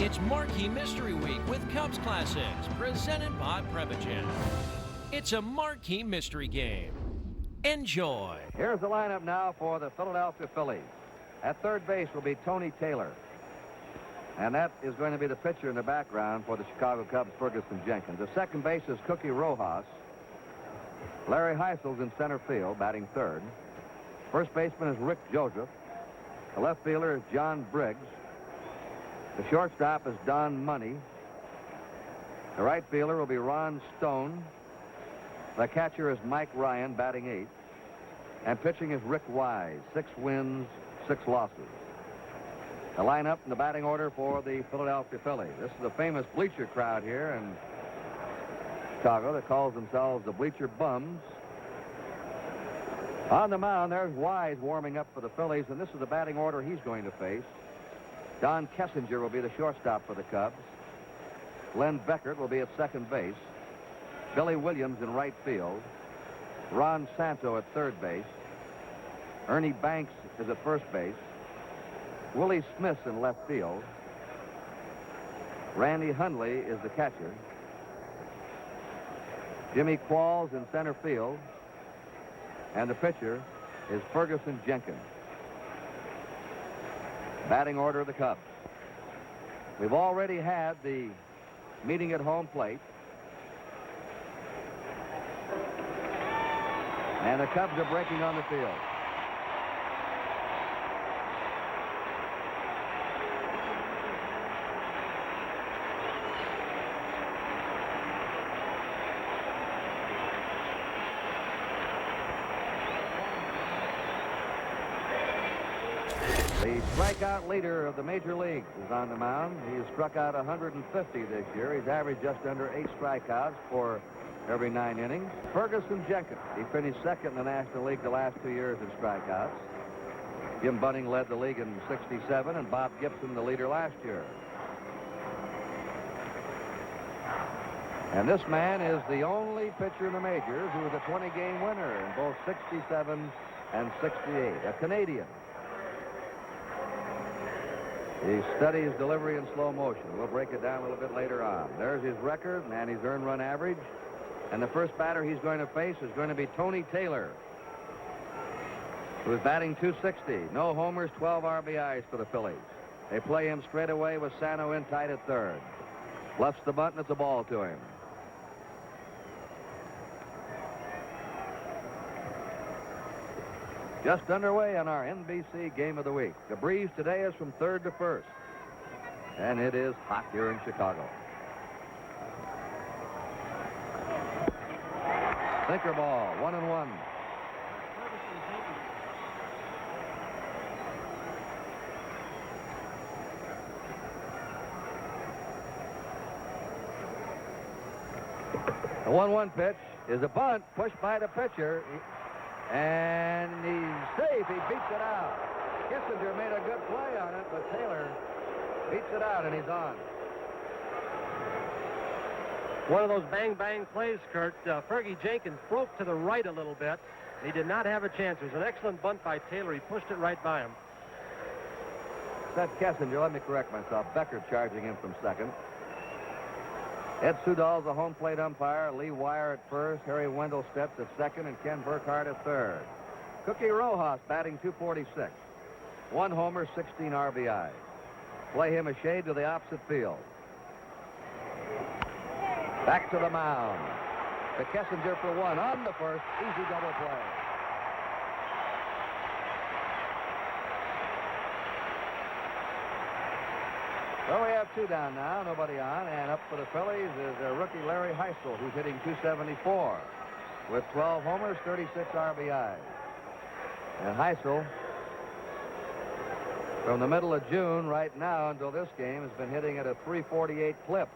It's Marquee Mystery Week with Cubs Classics, presented by Prevagen. It's a Marquee Mystery Game. Enjoy. Here's the lineup now for the Philadelphia Phillies. At third base will be Tony Taylor. And that is going to be the pitcher in the background for the Chicago Cubs, Ferguson Jenkins. The second base is Cookie Rojas. Larry Heisel's in center field, batting third. First baseman is Rick Joseph. The left fielder is John Briggs. The shortstop is Don Money. The right fielder will be Ron Stone. The catcher is Mike Ryan, batting eighth. And pitching is Rick Wise, 6 wins, 6 losses. The lineup in the batting order for the Philadelphia Phillies. This is a famous bleacher crowd here in Chicago that calls themselves the Bleacher Bums. On the mound, there's Wise warming up for the Phillies, and this is the batting order he's going to face. Don Kessinger will be the shortstop for the Cubs. Len Beckert will be at second base. Billy Williams in right field. Ron Santo at third base. Ernie Banks is at first base. Willie Smith in left field. Randy Hundley is the catcher. Jimmy Qualls in center field. And the pitcher is Ferguson Jenkins. Batting order of the Cubs. We've already had the meeting at home plate. And the Cubs are breaking on the field. The strikeout leader of the major leagues is on the mound. He has struck out 150 this year. He's averaged just under 8 strikeouts for every 9 innings. Ferguson Jenkins. He finished second in the National League the last 2 years in strikeouts. Jim Bunning led the league in '67, and Bob Gibson the leader last year. And this man is the only pitcher in the majors who was a 20-game winner in both '67 and '68. A Canadian. He studies delivery in slow motion. We'll break it down a little bit later on. There's his record and his earned run average. And the first batter he's going to face is going to be Tony Taylor, who is batting .260. No homers, 12 RBIs for the Phillies. They play him straight away with Sano in tight at third. Lefts the bunt and it's a ball to him. Just underway on our NBC Game of the Week. The breeze today is from third to first. And it is hot here in Chicago. Sinker ball, 1-1. The 1-1 pitch is a bunt pushed by the pitcher. And he's safe. He beats it out. Kissinger made a good play on it, but Taylor beats it out, and he's on. One of those bang-bang plays, Kurt. Fergie Jenkins broke to the right a little bit. He did not have a chance. It was an excellent bunt by Taylor. He pushed it right by him. That's Kissinger. Let me correct myself. Becker charging in from second. Ed Sudall's the home plate umpire. Lee Wire at first. Harry Wendell steps at second, and Ken Burkhardt at third. Cookie Rojas batting .246. 1 homer, 16 RBI. Play him a shade to the opposite field. Back to the mound. To Kissinger for 1 on the first. Easy double play. Well, we have 2 down now, nobody on, and up for the Phillies is rookie Larry Heisel, who's hitting .274 with 12 homers, 36 RBIs. And Heisel, from the middle of June right now until this game, has been hitting at a .348 clip.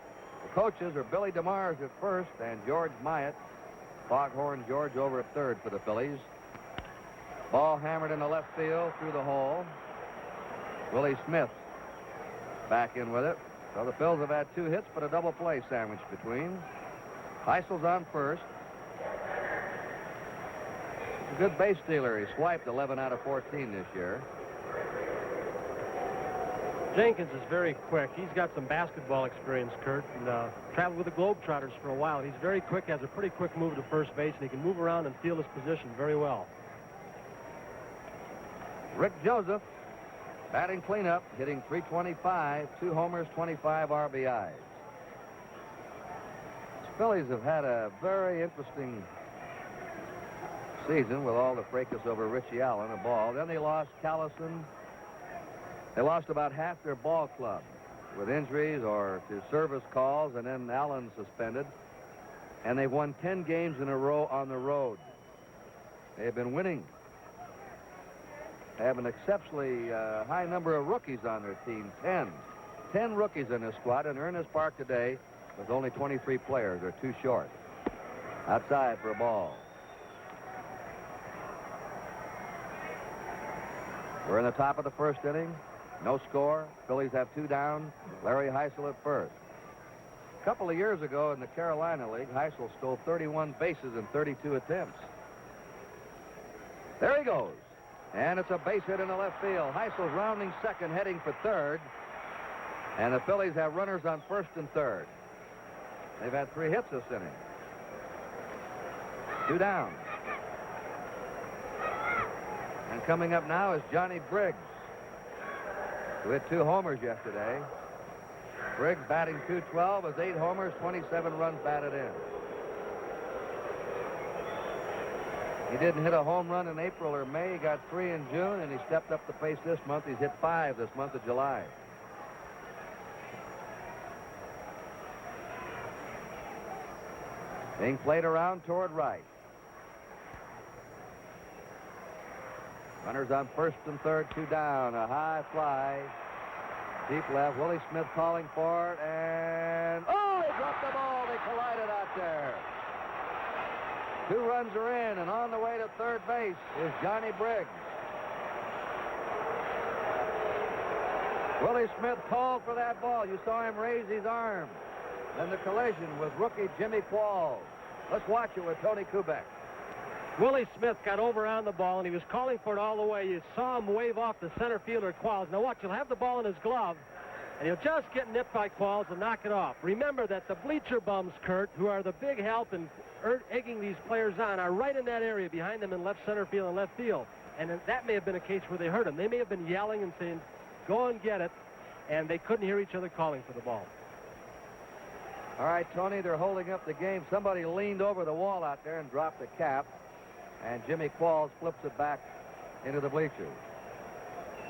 The coaches are Billy DeMars at first and George Myatt, Foghorn George over at third for the Phillies. Ball hammered in the left field through the hole. Willie Smith back in with it. So the Phils have had 2 hits, but a double play sandwiched between. Heisel's on first. He's a good base stealer. He swiped 11 out of 14 this year. Jenkins is very quick. He's got some basketball experience, Kurt, and traveled with the Globetrotters for a while. He's very quick, has a pretty quick move to first base, and he can move around and feel his position very well. Rick Joseph, batting cleanup, hitting .325, 2 homers, 25 RBIs. The Phillies have had a very interesting season with all the fracas over Richie Allen, a ball. Then they lost Callison. They lost about half their ball club with injuries or to service calls, and then Allen suspended. And they've won 10 games in a row on the road. They've been winning. They have an exceptionally high number of rookies on their team, 10. 10 rookies in this squad, and they're in this park today with only 23 players. They're too short. Outside for a ball. We're in the top of the first inning. No score. Phillies have 2 down. Larry Heisel at first. A couple of years ago in the Carolina League, Heisel stole 31 bases in 32 attempts. There he goes. And it's a base hit in the left field. Heisel's rounding second, heading for third. And the Phillies have runners on first and third. They've had 3 hits this inning. 2 down. And coming up now is Johnny Briggs, who hit 2 homers yesterday. Briggs batting .212 has 8 homers, 27 runs batted in. He didn't hit a home run in April or May. He got 3 in June, and he stepped up the pace this month. He's hit 5 this month of July. Being played around toward right. Runners on first and third, 2 down. A high fly. Deep left. Willie Smith calling for it. And, oh, he dropped the ball. They collided out there. 2 runs are in, and on the way to third base is Johnny Briggs. Willie Smith called for that ball. You saw him raise his arm. Then the collision with rookie Jimmy Qualls. Let's watch it with Tony Kubek. Willie Smith got over on the ball, and he was calling for it all the way. You saw him wave off the center fielder, Qualls. Now watch, he'll have the ball in his glove, and he'll just get nipped by Qualls and knock it off. Remember that the bleacher bums, Kurt, who are the big help in egging these players on, are right in that area behind them in left center field and left field. And that may have been a case where they hurt him. They may have been yelling and saying, go and get it, and they couldn't hear each other calling for the ball. All right, Tony, they're holding up the game. Somebody leaned over the wall out there and dropped a cap, and Jimmy Qualls flips it back into the bleachers.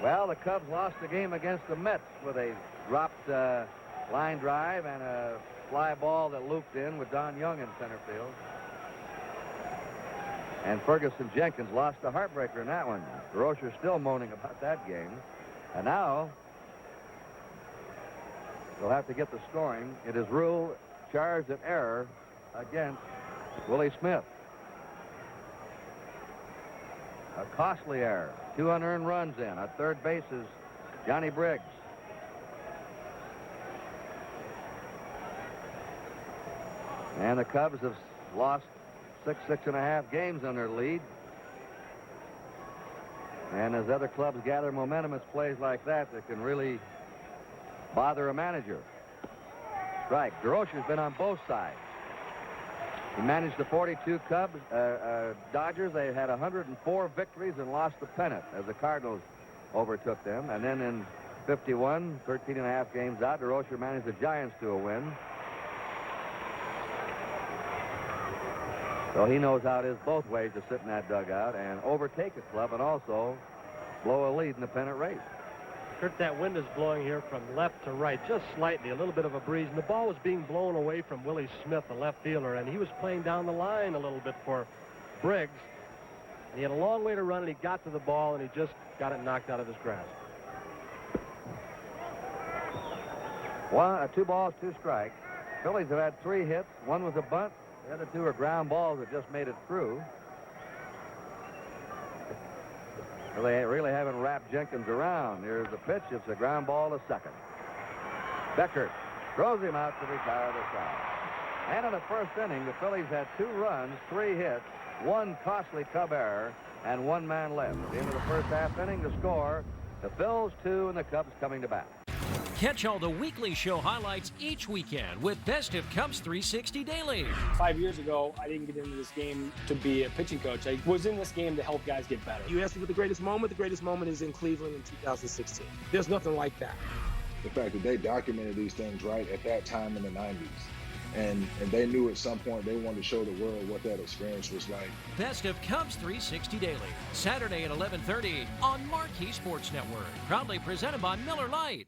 Well, the Cubs lost the game against the Mets with a dropped line drive and a fly ball that looped in with Don Young in center field. And Ferguson Jenkins lost the heartbreaker in that one. Rocher's still moaning about that game. And now they'll have to get the scoring. It is Rule charged at error against Willie Smith. A costly error. 2 unearned runs in. At third base is Johnny Briggs. And the Cubs have lost 6.5 games on their lead. And as other clubs gather momentum, it's plays like that can really bother a manager. Strike. DeRocher's been on both sides. He managed the 42 Cubs, Dodgers. They had 104 victories and lost the pennant as the Cardinals overtook them. And then in 51, 13.5 games out, DeRocher managed the Giants to a win. So he knows how it is both ways to sit in that dugout and overtake a club and also blow a lead in the pennant race. Kurt, that wind is blowing here from left to right, just slightly, a little bit of a breeze. And the ball was being blown away from Willie Smith, the left fielder, and he was playing down the line a little bit for Briggs. And he had a long way to run, and he got to the ball, and he just got it knocked out of his grasp. 2 balls, 2 strikes. Phillies have had 3 hits. 1 was a bunt. The other 2 are ground balls that just made it through. Well, they really haven't wrapped Jenkins around. Here's the pitch. It's a ground ball to second. Beckert throws him out to retire the side. And in the first inning, the Phillies had 2 runs, 3 hits, 1 costly Cub error, and 1 man left. At the end of the first half inning, the score, the Phils 2 and the Cubs coming to bat. Catch all the weekly show highlights each weekend with Best of Cubs 360 Daily. 5 years ago, I didn't get into this game to be a pitching coach. I was in this game to help guys get better. You asked me for the greatest moment is in Cleveland in 2016. There's nothing like that. The fact that they documented these things right at that time in the 90s. And they knew at some point they wanted to show the world what that experience was like. Best of Cubs 360 Daily, Saturday at 11:30 on Marquee Sports Network. Proudly presented by Miller Lite.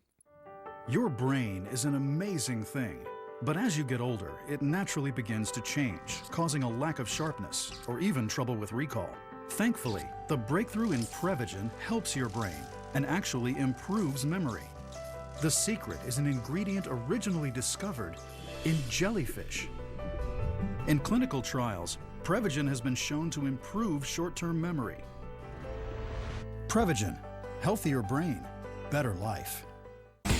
Your brain is an amazing thing, but as you get older, it naturally begins to change, causing a lack of sharpness or even trouble with recall. Thankfully, the breakthrough in Prevagen helps your brain and actually improves memory. The secret is an ingredient originally discovered in jellyfish. In clinical trials, Prevagen has been shown to improve short-term memory. Prevagen, healthier brain, better life.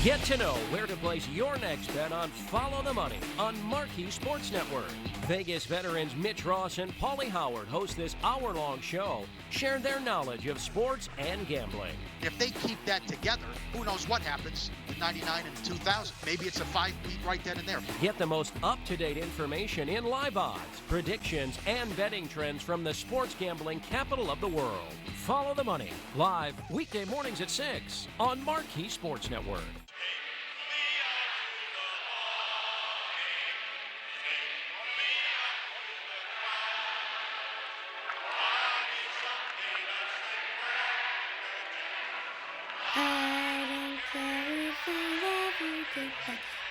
Get to know where to place your next bet on Follow the Money on Marquee Sports Network. Vegas veterans Mitch Ross and Paulie Howard host this hour-long show, share their knowledge of sports and gambling. If they keep that together, who knows what happens in 99 and 2000. Maybe it's a 5-beat right then and there. Get the most up-to-date information in live odds, predictions, and betting trends from the sports gambling capital of the world. Follow the Money, live weekday mornings at 6 on Marquee Sports Network.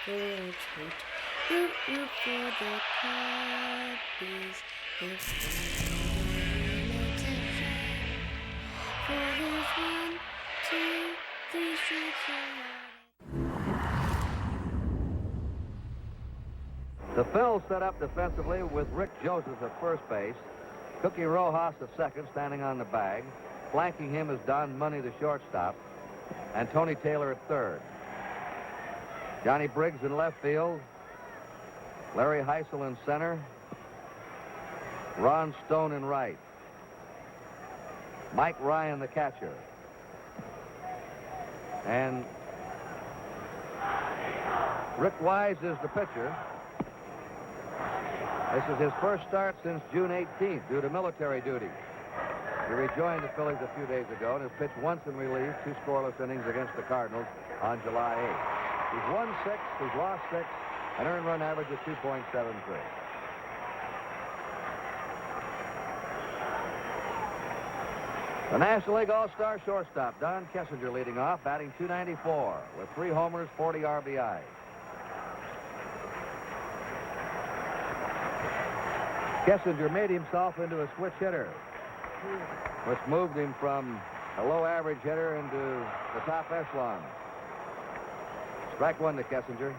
For a treat, root for the Cubbies. For there's 1, 2, 3 strikes. The Phils set up defensively with Rick Joseph at first base, Cookie Rojas at second, standing on the bag. Flanking him is Don Money, the shortstop, and Tony Taylor at third. Johnny Briggs in left field, Larry Heisel in center, Ron Stone in right, Mike Ryan the catcher, and Rick Wise is the pitcher. This is his first start since June 18th due to military duty. He rejoined the Phillies a few days ago and has pitched once in relief, 2 scoreless innings against the Cardinals on July 8th. He's won 6, he's lost 6, an earned run average of 2.73. The National League All-Star shortstop, Don Kessinger, leading off, batting .294 with 3 homers, 40 RBI. Kessinger made himself into a switch hitter, which moved him from a low average hitter into the top echelon. Strike 1 to Kessinger.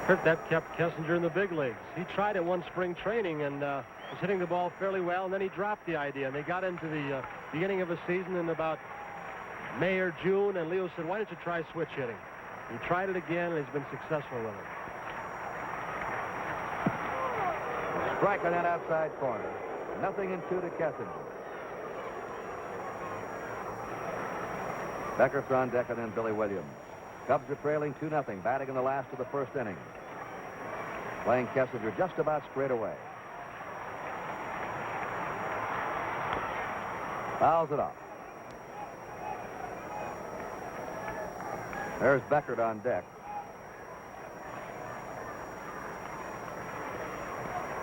Kurt, that kept Kessinger in the big leagues. He tried it one spring training and was hitting the ball fairly well, and then he dropped the idea. And they got into the beginning of a season in about May or June, and Leo said, why don't you try switch hitting? He tried it again, and he's been successful with it. Strike on that outside corner. 0-2 to Kessinger. Becker's on deck, and then Billy Williams. Cubs are trailing 2-0, batting in the last of the first inning. Playing Kessinger just about straight away. Fouls it off. There's Beckert on deck.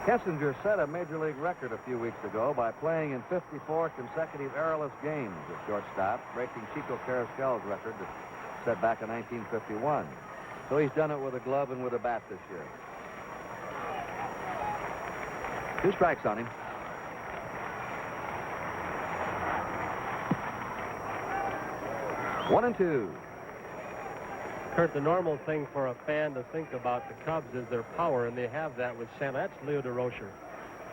Kessinger set a major league record a few weeks ago by playing in 54 consecutive errorless games at shortstop, breaking Chico Carrasquel's record set back in 1951. So he's done it with a glove and with a bat this year. 2 strikes on him. One and 2. Kurt, the normal thing for a fan to think about the Cubs is their power, and they have that with Santa. That's Leo DeRocher.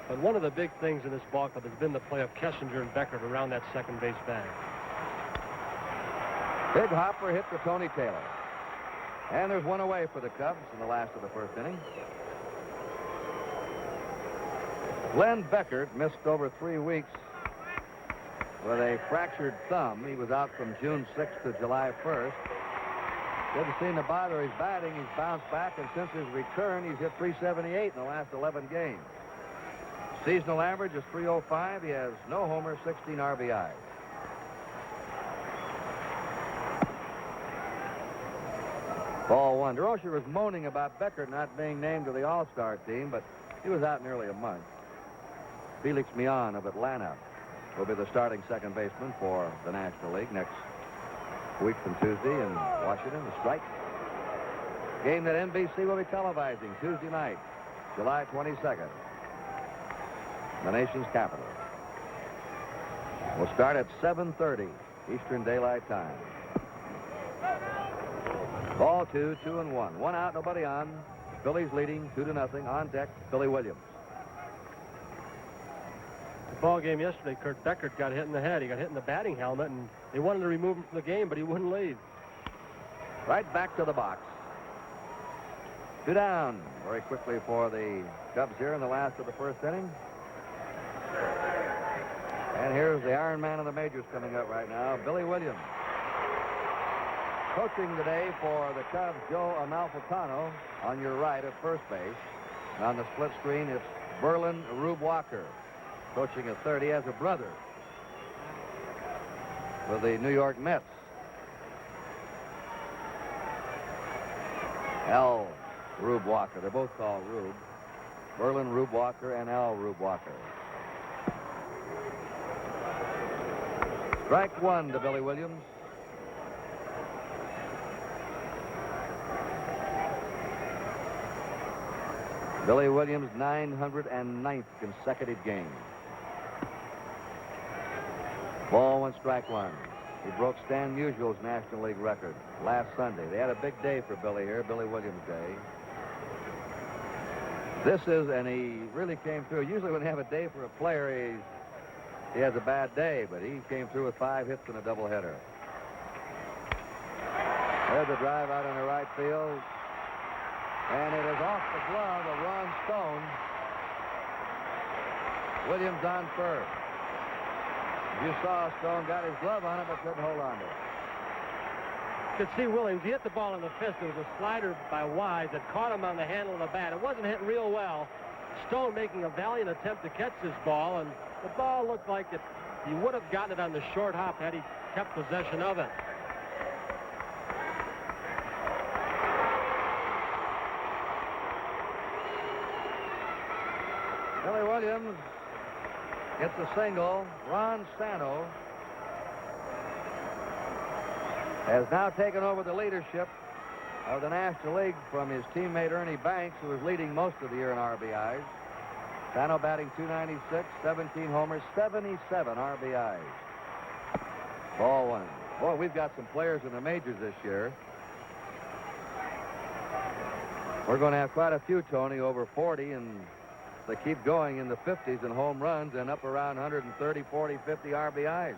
But one of the big things in this ball club has been the play of Kessinger and Beckert around that second base bag. Big hopper hit to Tony Taylor. And there's one away for the Cubs in the last of the first inning. Glenn Beckert missed over 3 weeks with a fractured thumb. He was out from June 6th to July 1st. Didn't seem to bother his batting. He's bounced back, and since his return, he's hit .378 in the last 11 games. Seasonal average is .305. He has no homers, 16 RBIs. Ball one. DeRocher was moaning about Beckert not being named to the All-Star team, but he was out nearly a month. Felix Millan of Atlanta will be the starting second baseman for the National League next week from Tuesday in Washington, the strike. Game that NBC will be televising Tuesday night, July 22nd, the nation's capital. Will start at 7:30 Eastern Daylight Time. Ball two, 2-1. One out, nobody on. Phillies leading 2-0. On deck, Billy Williams. The ball game yesterday, Kurt Beckert got hit in the head. He got hit in the batting helmet, and they wanted to remove him from the game, but he wouldn't leave. Right back to the box. 2 down very quickly for the Cubs here in the last of the first inning. And here's the Iron Man of the majors coming up right now, Billy Williams. Coaching today for the Cubs, Joe Amalfitano on your right at first base. And on the split screen, it's Berlin Rube Walker. Coaching at third. He has a brother with the New York Mets. Al Rube Walker. They're both called Rube. Berlin Rube Walker and Al Rube Walker. Strike one to Billy Williams. Billy Williams' 909th consecutive game. Ball one, strike one. He broke Stan Musial's National League record last Sunday. They had a big day for Billy here, Billy Williams Day. This is, and he really came through. Usually when they have a day for a player, he has a bad day, but he came through with 5 hits and a doubleheader. There's a drive out in the right field. And it is off the glove of Ron Stone. Williams on first. You saw Stone got his glove on it, but couldn't hold on to it. You could see Williams. He hit the ball in the fist. It was a slider by Wise that caught him on the handle of the bat. It wasn't hit real well. Stone making a valiant attempt to catch this ball, and the ball looked like he would have gotten it on the short hop had he kept possession of it. Billy Williams gets a single. Ron Santo has now taken over the leadership of the National League from his teammate Ernie Banks, who was leading most of the year in RBIs. Santo batting .296, 17 homers, 77 RBIs. Ball one. Boy, we've got some players in the majors this year. We're going to have quite a few, Tony, over 40, and they keep going in the 50s in home runs and up around 130, 40, 50 RBIs.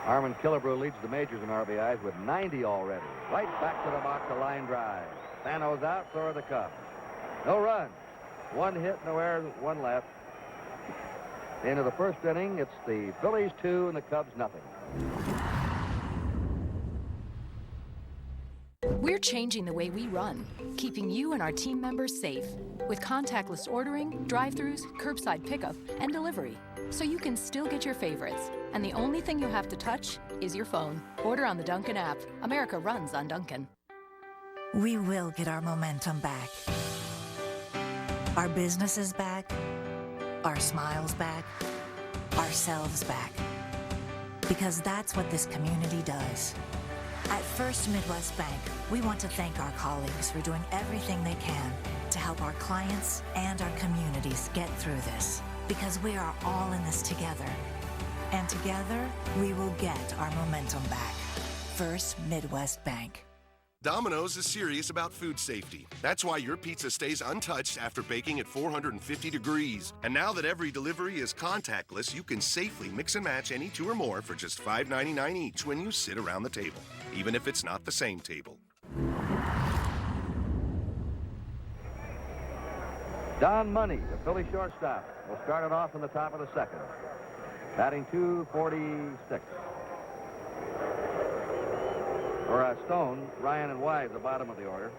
Armin Killebrew leads the majors in RBIs with 90 already. Right back to the box, a line drive. Sano's out, so are the Cubs. No run. 1 hit, no errors, 1 left. Into the first inning, it's the Phillies 2 and the Cubs nothing. We're changing the way we run, keeping you and our team members safe with contactless ordering, drive-thrus, curbside pickup, and delivery, so you can still get your favorites. And the only thing you have to touch is your phone. Order on the Dunkin' app. America runs on Dunkin'. We will get our momentum back. Our businesses back. Our smiles back. Ourselves back. Because that's what this community does. At First Midwest Bank, we want to thank our colleagues for doing everything they can to help our clients and our communities get through this. Because we are all in this together. And together, we will get our momentum back. First Midwest Bank. Domino's is serious about food safety. That's why your pizza stays untouched after baking at 450 degrees. And now that every delivery is contactless, you can safely mix and match any 2 or more for just $5.99 each when you sit around the table, even if it's not the same table. Don Money, the Philly shortstop, will start it off in the top of the second. Batting .246. Or Stone, Ryan, and Wise, the bottom of the order.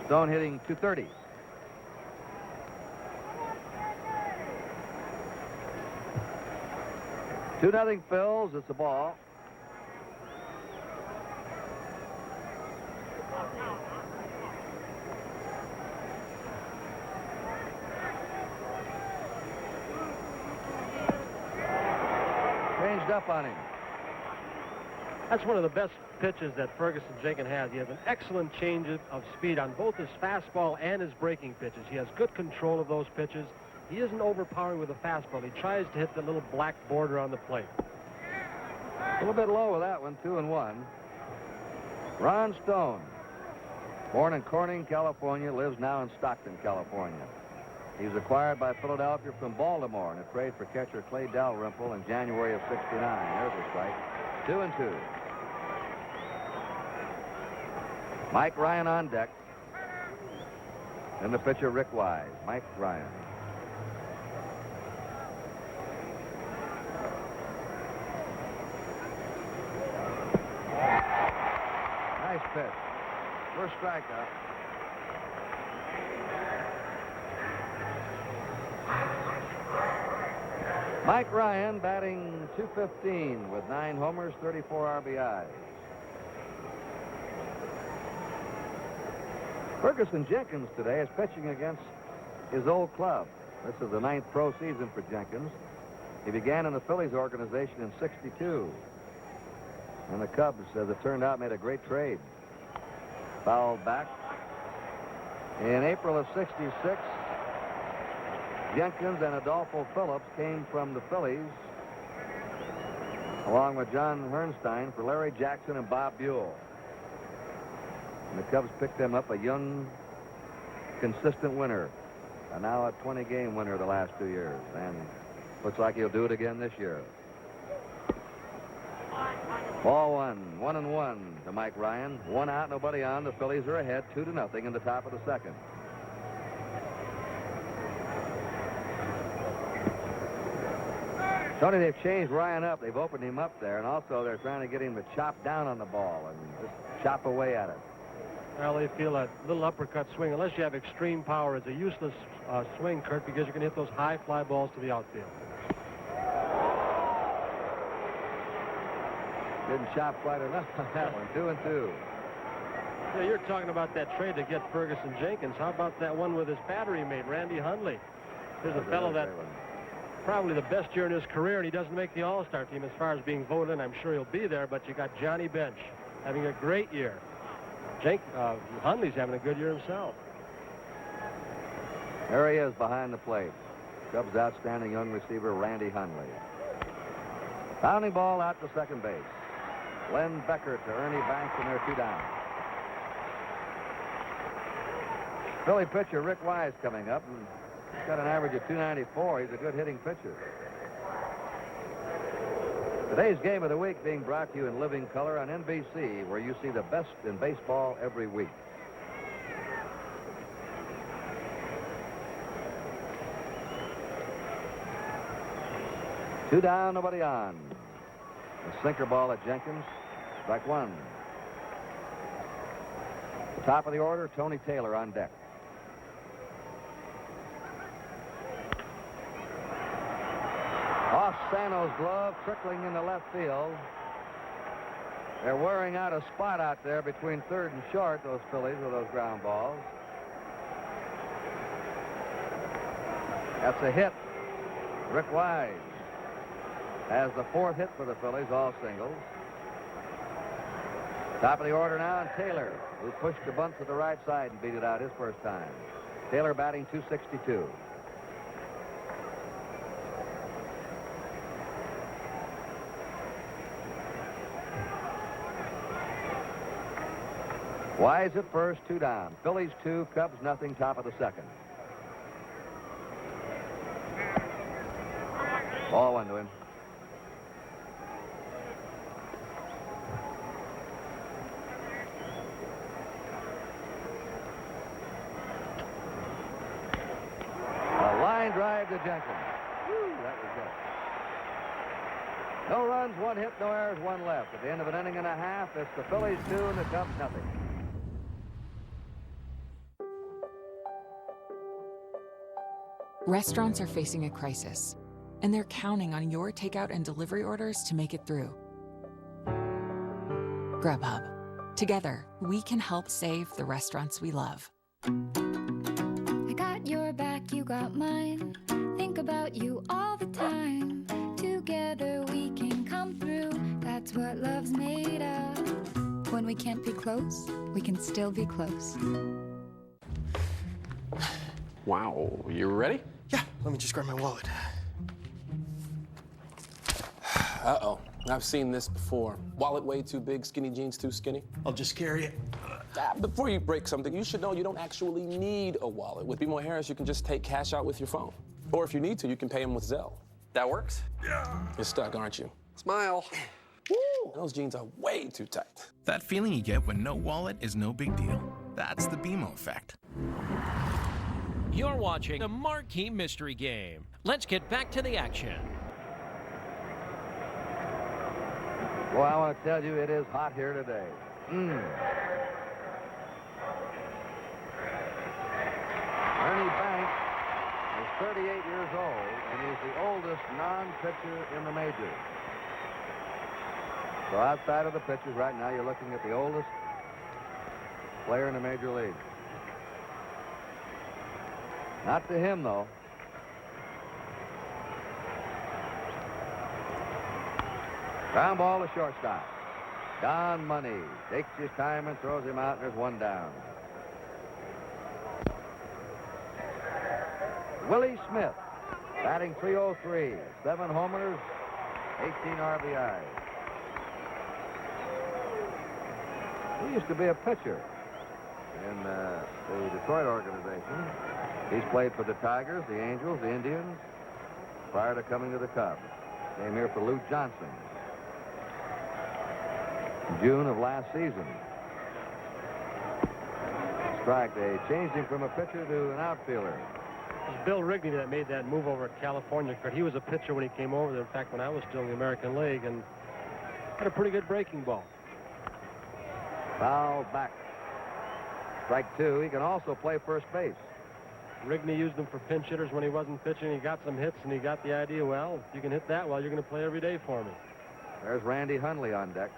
Stone hitting .230. Two nothing Phils. It's a ball. Changed up on him. That's one of the best pitches that Ferguson Jenkins has. He has an excellent change of speed on both his fastball and his breaking pitches. He has good control of those pitches. He isn't overpowering with a fastball. He tries to hit the little black border on the plate. A little bit low with that one, 2-1. Ron Stone, born in Corning, California, lives now in Stockton, California. He was acquired by Philadelphia from Baltimore in a trade for catcher Clay Dalrymple in January of '69. There's a strike. 2-2. Mike Ryan on deck. And the pitcher, Rick Wise. Mike Ryan. Nice pitch. First strikeout. Mike Ryan batting .215 with 9 homers, 34 RBIs. Ferguson Jenkins today is pitching against his old club. This is the 9th pro season for Jenkins. He began in the Phillies organization in '62. And the Cubs, as it turned out, made a great trade. Fouled back. In April of '66, Jenkins and Adolfo Phillips came from the Phillies, along with John Herrnstein, for Larry Jackson and Bob Buell. And the Cubs picked them up, a young, consistent winner, and now a 20-game winner the last 2 years. And looks like he'll do it again this year. Ball 1-1 to Mike Ryan. 1 out, nobody on. The Phillies are ahead 2-0 in the top of the second. Tony, they've changed Ryan up. They've opened him up there, and also they're trying to get him to chop down on the ball and just chop away at it. Well, they feel that little uppercut swing, unless you have extreme power, is a useless swing, Kurt, because you can hit those high fly balls to the outfield. Didn't chop quite enough on that one. 2-2. Yeah, you're talking about that trade to get Ferguson Jenkins. How about that one with his battery mate, Randy Hundley? There's a fellow that probably the best year in his career, and he doesn't make the All-Star team as far as being voted in. I'm sure he'll be there, but you got Johnny Bench having a great year. Hundley's having a good year himself. There he is behind the plate. Cubs' outstanding young receiver, Randy Hundley. Pounding ball out to second base. Len Becker to Ernie Banks, and they're 2 down. Philly pitcher Rick Wise coming up, and he's got an average of .294. He's a good hitting pitcher. Today's game of the week being brought to you in living color on NBC, where you see the best in baseball every week. Two down, nobody on. A sinker ball at Jenkins. Strike 1. Top of the order, Tony Taylor on deck. Off Sano's glove, trickling into left field. They're wearing out a spot out there between third and short, those Phillies, with those ground balls. That's a hit. Rick Wise has the 4th hit for the Phillies, all singles. Top of the order now, and Taylor, who pushed the bunt to the right side and beat it out his first time. Taylor batting .262. Wise at first, 2 down. Phillies 2, Cubs nothing, top of the second. Ball 1 to him. Line drive to Jenkins. Woo, that was good. No runs, one hit, no errors, one left. At the end of an inning and a half, it's the Phillies 2 and the Cubs nothing. Restaurants are facing a crisis, and they're counting on your takeout and delivery orders to make it through. Grubhub. Together, we can help save the restaurants we love. I got your back, you got mine. Think about you all the time. Together we can come through. That's what love's made of. When we can't be close, we can still be close. Wow, you ready? Yeah, let me just grab my wallet. Uh-oh, I've seen this before. Wallet way too big, skinny jeans too skinny. I'll just carry it. Before you break something, you should know you don't actually need a wallet. With BMO Harris, you can just take cash out with your phone. Or if you need to, you can pay them with Zelle. That works? Yeah. You're stuck, aren't you? Smile. Woo! Those jeans are way too tight. That feeling you get when no wallet is no big deal. That's the BMO effect. You're watching the Marquee Mystery Game. Let's get back to the action. Well, I want to tell you, it is hot here today. Ernie Banks is 38 years old, and he's the oldest non-pitcher in the majors. So outside of the pitchers right now, you're looking at the oldest player in the major league. Not to him, though. Ground ball to shortstop. Don Money takes his time and throws him out, and there's one down. Willie Smith, batting .303, 7 homers, 18 RBIs. He used to be a pitcher in the Detroit organization. He's played for the Tigers, the Angels, the Indians, prior to coming to the Cubs. Came here for Lou Johnson in June of last season. Strike, they changed him from a pitcher to an outfielder. It was Bill Rigney that made that move over at California. He was a pitcher when he came over there. In fact, when I was still in the American League, and had a pretty good breaking ball. Foul back. Strike 2. He can also play first base. Rigney used him for pinch hitters when he wasn't pitching. He got some hits, and he got the idea, well, if you can hit that well, you're going to play every day for me. There's Randy Hundley on deck.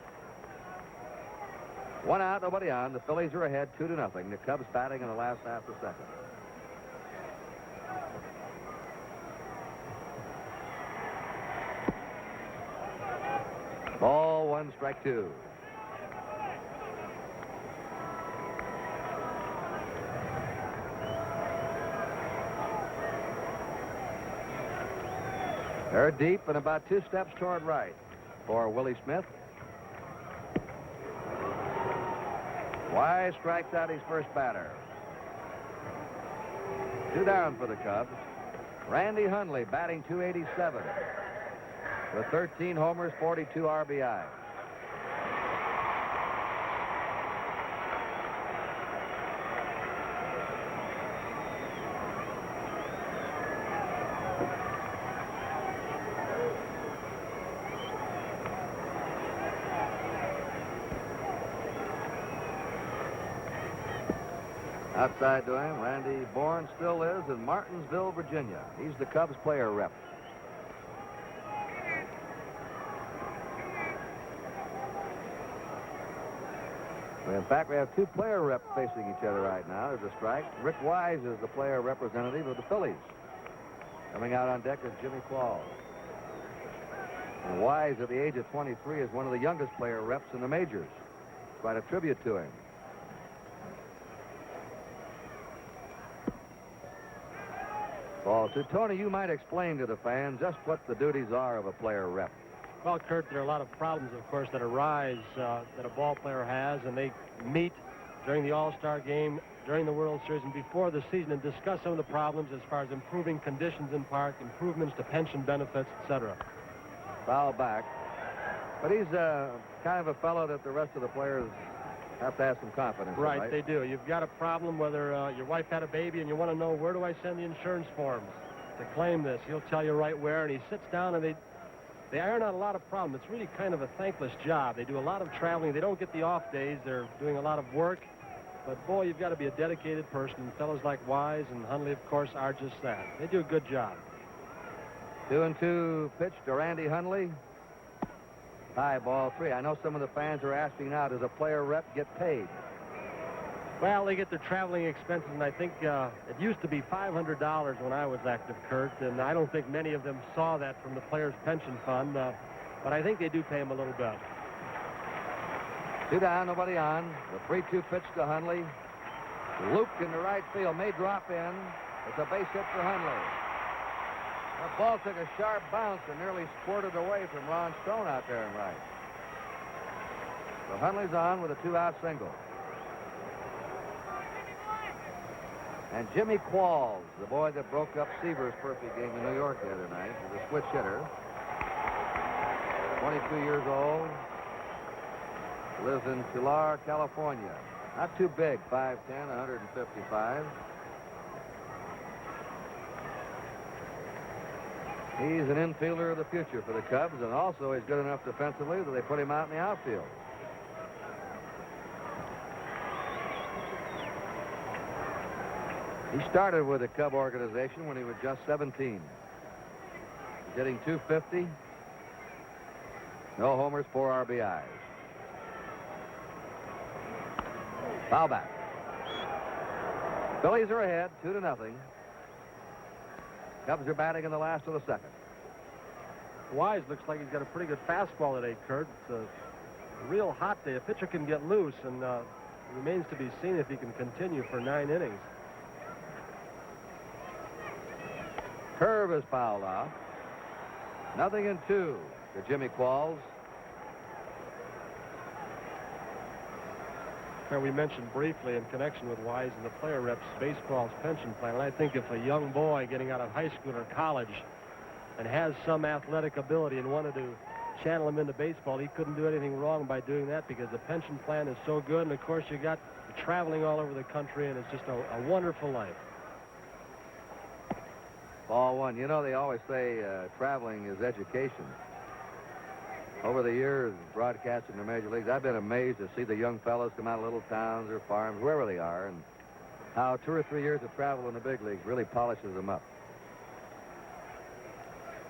1 out, nobody on. The Phillies are ahead 2-0. The Cubs batting in the last half of the second. Ball 1, strike 2. They're deep and about 2 steps toward right for Willie Smith. Wise strikes out his first batter. 2 down for the Cubs. Randy Hundley batting .287 with 13 homers, 42 RBI. Outside to him, Randy Bourne still lives in Martinsville, Virginia. He's the Cubs player rep. In fact, we have 2 player reps facing each other right now. There's a strike. Rick Wise is the player representative of the Phillies. Coming out on deck is Jimmy Claus. And Wise, at the age of 23, is one of the youngest player reps in the majors. Quite a tribute to him. Well, so Tony, you might explain to the fans just what the duties are of a player rep. Well, Kurt, there are a lot of problems, of course, that arise that a ball player has, and they meet during the All-Star game, during the World Series, and before the season, and discuss some of the problems as far as improving conditions in park, improvements to pension benefits, etc. Foul back. But he's kind of a fellow that the rest of the players have to have some confidence in, right? They do. You've got a problem, whether your wife had a baby and you want to know, where do I send the insurance forms? to claim this. He'll tell you right where, and he sits down, and they iron out a lot of problems. It's really kind of a thankless job. They do a lot of traveling. They don't get the off days. They're doing a lot of work. But, boy, you've got to be a dedicated person. And fellows like Wise and Hundley, of course, are just that. They do a good job. 2-2 pitch to Randy Hundley. High ball 3. I know some of the fans are asking now, does a player rep get paid? Well, they get their traveling expenses, and I think it used to be $500 when I was active, Kurt, and I don't think many of them saw that from the Players' Pension Fund, but I think they do pay them a little bit. 2 down, nobody on. The 3-2 pitch to Hundley. Looped into right field, may drop in. It's a base hit for Hundley. The ball took a sharp bounce and nearly squirted away from Ron Stone out there in right. So Hundley's on with a 2-out single. And Jimmy Qualls, the boy that broke up Seaver's perfect game in New York the other night, is a switch hitter. 22 years old. Lives in Tulare, California. Not too big, 5'10", 155. He's an infielder of the future for the Cubs, and also he's good enough defensively that they put him out in the outfield. He started with the Cub organization when he was just 17. Getting .250. No homers, 4 RBIs. Foul back. Phillies are ahead, 2-0. Cubs are batting in the last of the second. Wise looks like he's got a pretty good fastball today, Kurt. It's a real hot day. A pitcher can get loose, and it remains to be seen if he can continue for 9 innings. Curve is fouled off. 0-2 to Jimmy Qualls. Now, we mentioned briefly in connection with Wise and the player reps baseball's pension plan. And I think if a young boy getting out of high school or college and has some athletic ability and wanted to channel him into baseball, he couldn't do anything wrong by doing that because the pension plan is so good. And, of course, you got traveling all over the country, and it's just a wonderful life. Ball 1. You know, they always say traveling is education. Over the years, broadcasting the major leagues, I've been amazed to see the young fellows come out of little towns or farms, wherever they are, and how 2 or 3 years of travel in the big leagues really polishes them up.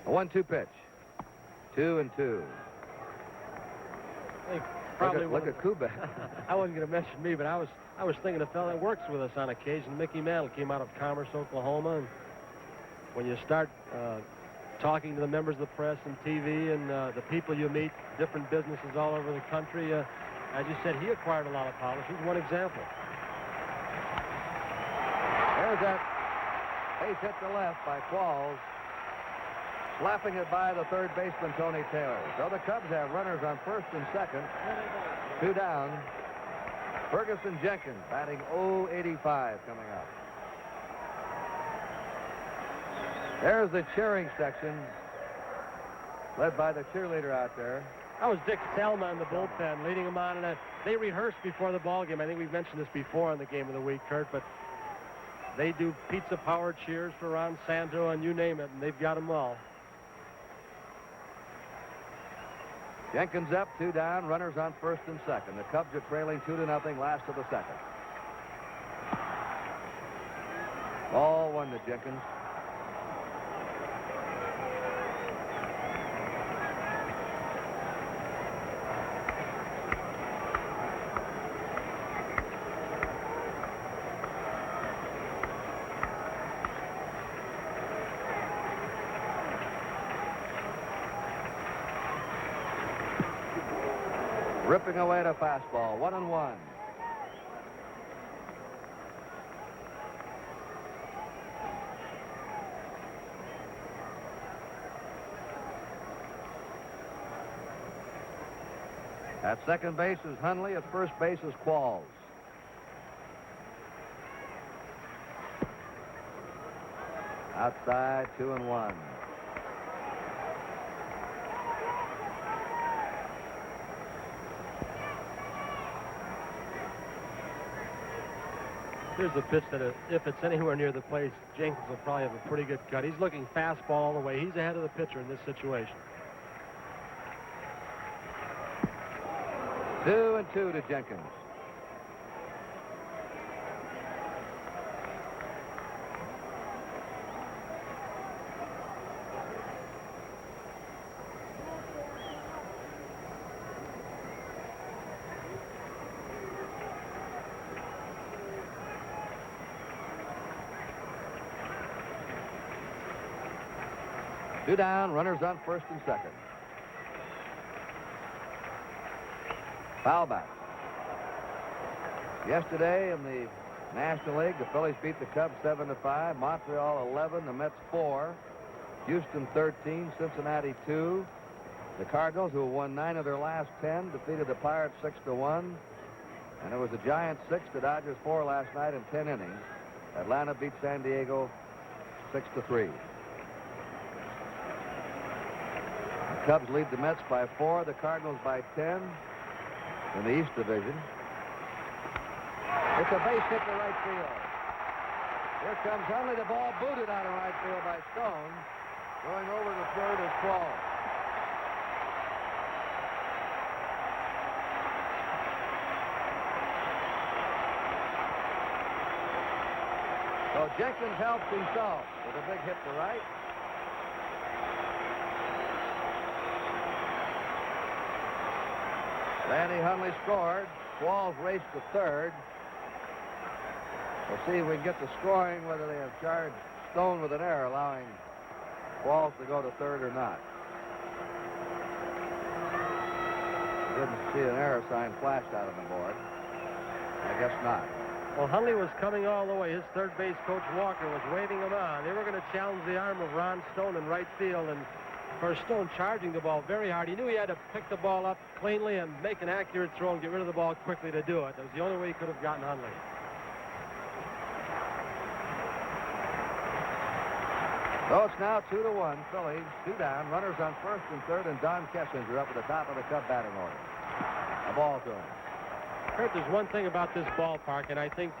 A 1-2 pitch. 2-2. Look at Kubek. I wasn't going to mention me, but I was thinking a fellow that works with us on occasion. Mickey Mantle came out of Commerce, Oklahoma, and when you start talking to the members of the press and TV and the people you meet, different businesses all over the country, as you said, he acquired a lot of polish. He's one example. There's that base hit to left by Qualls, slapping it by the third baseman, Tony Taylor. So the Cubs have runners on first and second. 2 down. Ferguson Jenkins batting .085 coming up. There's the cheering section, led by the cheerleader out there. That was Dick Selma in the bullpen, leading them on. And they rehearsed before the ball game. I think we've mentioned this before on the Game of the Week, Kurt, but they do pizza-powered cheers for Ron Santo and you name it, and they've got them all. Jenkins up, 2 down, runners on first and second. The Cubs are trailing 2-0, last of the second. Ball 1 to Jenkins. Ripping away at a fastball, 1-1. At second base is Hundley. At first base is Qualls. Outside, 2-1. Here's the pitch that if it's anywhere near the place, Jenkins will probably have a pretty good cut. He's looking fastball all the way. He's ahead of the pitcher in this situation. 2-2 to Jenkins. Two down, runners on first and second. Foul back. Yesterday in the National League, the Phillies beat the Cubs 7-5, Montreal 11, the Mets 4, Houston 13, Cincinnati 2. The Cardinals, who won 9 of their last 10, defeated the Pirates 6-1. And it was the Giants 6, the Dodgers 4 last night in 10 innings. Atlanta beat San Diego 6-3. The Cubs lead the Mets by 4, the Cardinals by 10 in the East Division. It's a base hit to right field. Here comes Hundley. The ball booted out of right field by Stone. Going over to third is Qualls. So Jenkins helps himself with a big hit to right. Danny Hundley scored. Qualls raced to third. We'll see if we can get the scoring, whether they have charged Stone with an error, allowing Qualls to go to third or not. Didn't see an error sign flashed out on the board. I guess not. Well, Hundley was coming all the way. His third base coach, Walker, was waving him on. They were going to challenge the arm of Ron Stone in right field, and for Stone charging the ball very hard. He knew he had to pick the ball up cleanly and make an accurate throw and get rid of the ball quickly to do it. That was the only way he could have gotten Hundley. So it's now 2-1. Phillies, 2 down. Runners on first and third, and Don Kessinger up at the top of the Cub batting order. A ball to him. Kurt, there's one thing about this ballpark, and I think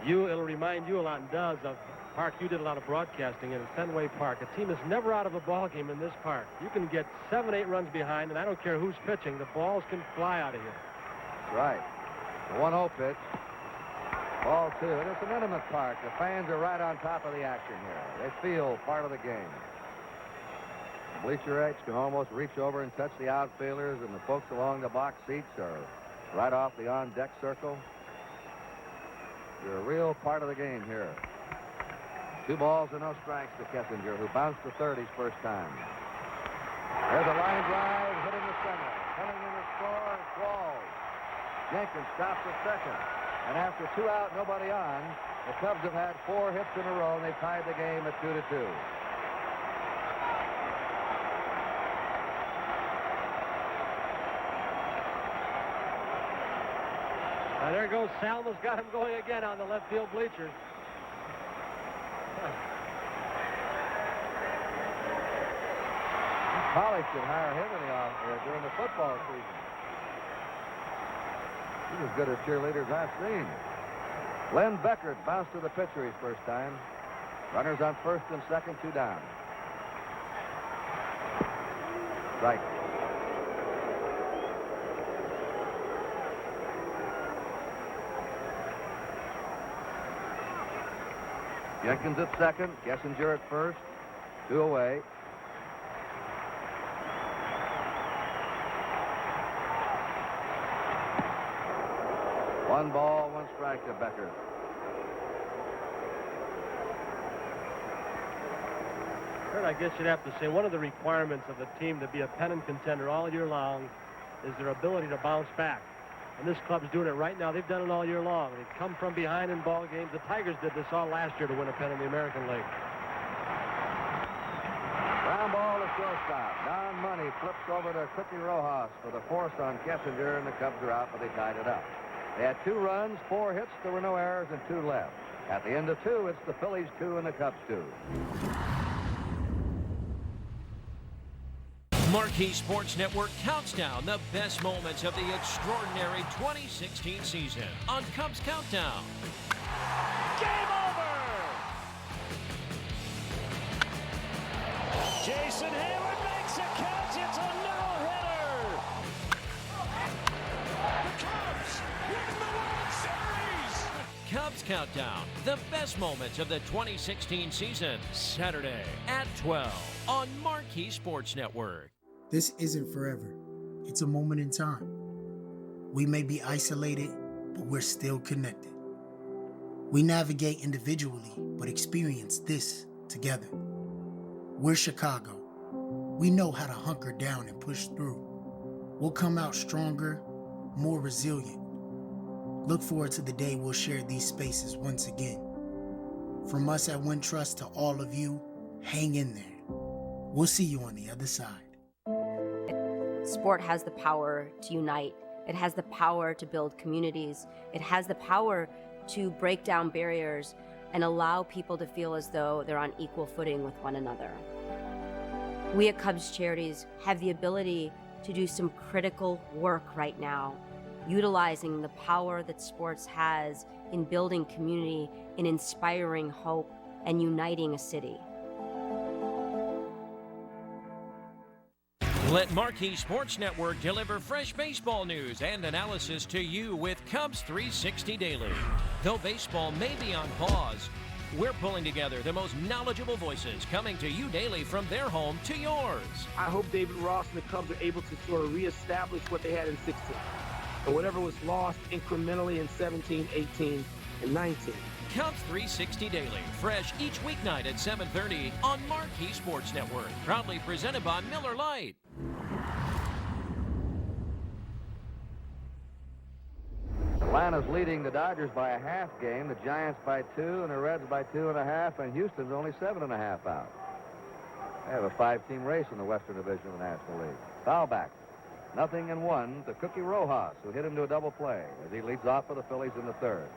it'll remind you a lot, and does, of park you did a lot of broadcasting in Fenway Park. A team is never out of a ball game in this park. You can get 7-8 runs behind, and I don't care who's pitching. The balls can fly out of here. That's right. The 1-0 pitch. Ball 2. And it's an intimate park. The fans are right on top of the action here. They feel part of the game. The bleacherites can almost reach over and touch the outfielders, and the folks along the box seats are right off the on-deck circle. You're a real part of the game here. 2 balls and no strikes to Kessinger, who bounced to third his first time. There's a line drive hit in the center. Coming in to score, Qualls. Jenkins stops at second. And after 2 out, nobody on, the Cubs have had 4 hits in a row, and they've tied the game at 2-2. Now there goes Salma's got him going again on the left field bleachers. Pollock should hire him during the football season. He's as good a cheerleader as I've seen. Len Beckert bounced to the pitcher his first time. Runners on first and second, 2 down. Right. Jenkins at second, Kessinger at first, 2 away. One ball, 1 strike to Beckert. Kurt, I guess you'd have to say one of the requirements of a team to be a pennant contender all year long is their ability to bounce back. And this club's doing it right now. They've done it all year long. They've come from behind in ball games. The Tigers did this all last year to win a pennant in the American League. Ground ball to shortstop. Don Money flips over to Cookie Rojas for the force on Kessinger, and the Cubs are out, but they tied it up. They had 2 runs, 4 hits, there were no errors, and 2 left. At the end of 2, it's the Phillies 2 and the Cubs 2. Marquee Sports Network counts down the best moments of the extraordinary 2016 season on Cubs Countdown. Game over! Jason Hayward makes a catch. It's a no-hitter. The Cubs win the World Series. Cubs Countdown, the best moments of the 2016 season, Saturday at 12 on Marquee Sports Network. This isn't forever. It's a moment in time. We may be isolated, but we're still connected. We navigate individually, but experience this together. We're Chicago. We know how to hunker down and push through. We'll come out stronger, more resilient. Look forward to the day we'll share these spaces once again. From us at Wintrust to all of you, hang in there. We'll see you on the other side. Sport has the power to unite. It has the power to build communities. It has the power to break down barriers and allow people to feel as though they're on equal footing with one another. We at Cubs Charities have the ability to do some critical work right now, utilizing the power that sports has in building community, in inspiring hope, and uniting a city. Let Marquee Sports Network deliver fresh baseball news and analysis to you with Cubs 360 Daily. Though baseball may be on pause, we're pulling together the most knowledgeable voices coming to you daily from their home to yours. I hope David Ross and the Cubs are able to sort of reestablish what they had in 16. And whatever was lost incrementally in 17, 18, and 19. Cubs 360 Daily, fresh each weeknight at 7:30 on Marquee Sports Network. Proudly presented by Miller Lite. Atlanta's leading the Dodgers by a half game, the Giants by 2, and the Reds by 2.5, and Houston's only 7.5 out. They have a 5-team race in the Western Division of the National League. Foul back. 0-1 to Cookie Rojas, who hit him to a double play as he leads off for the Phillies in the third.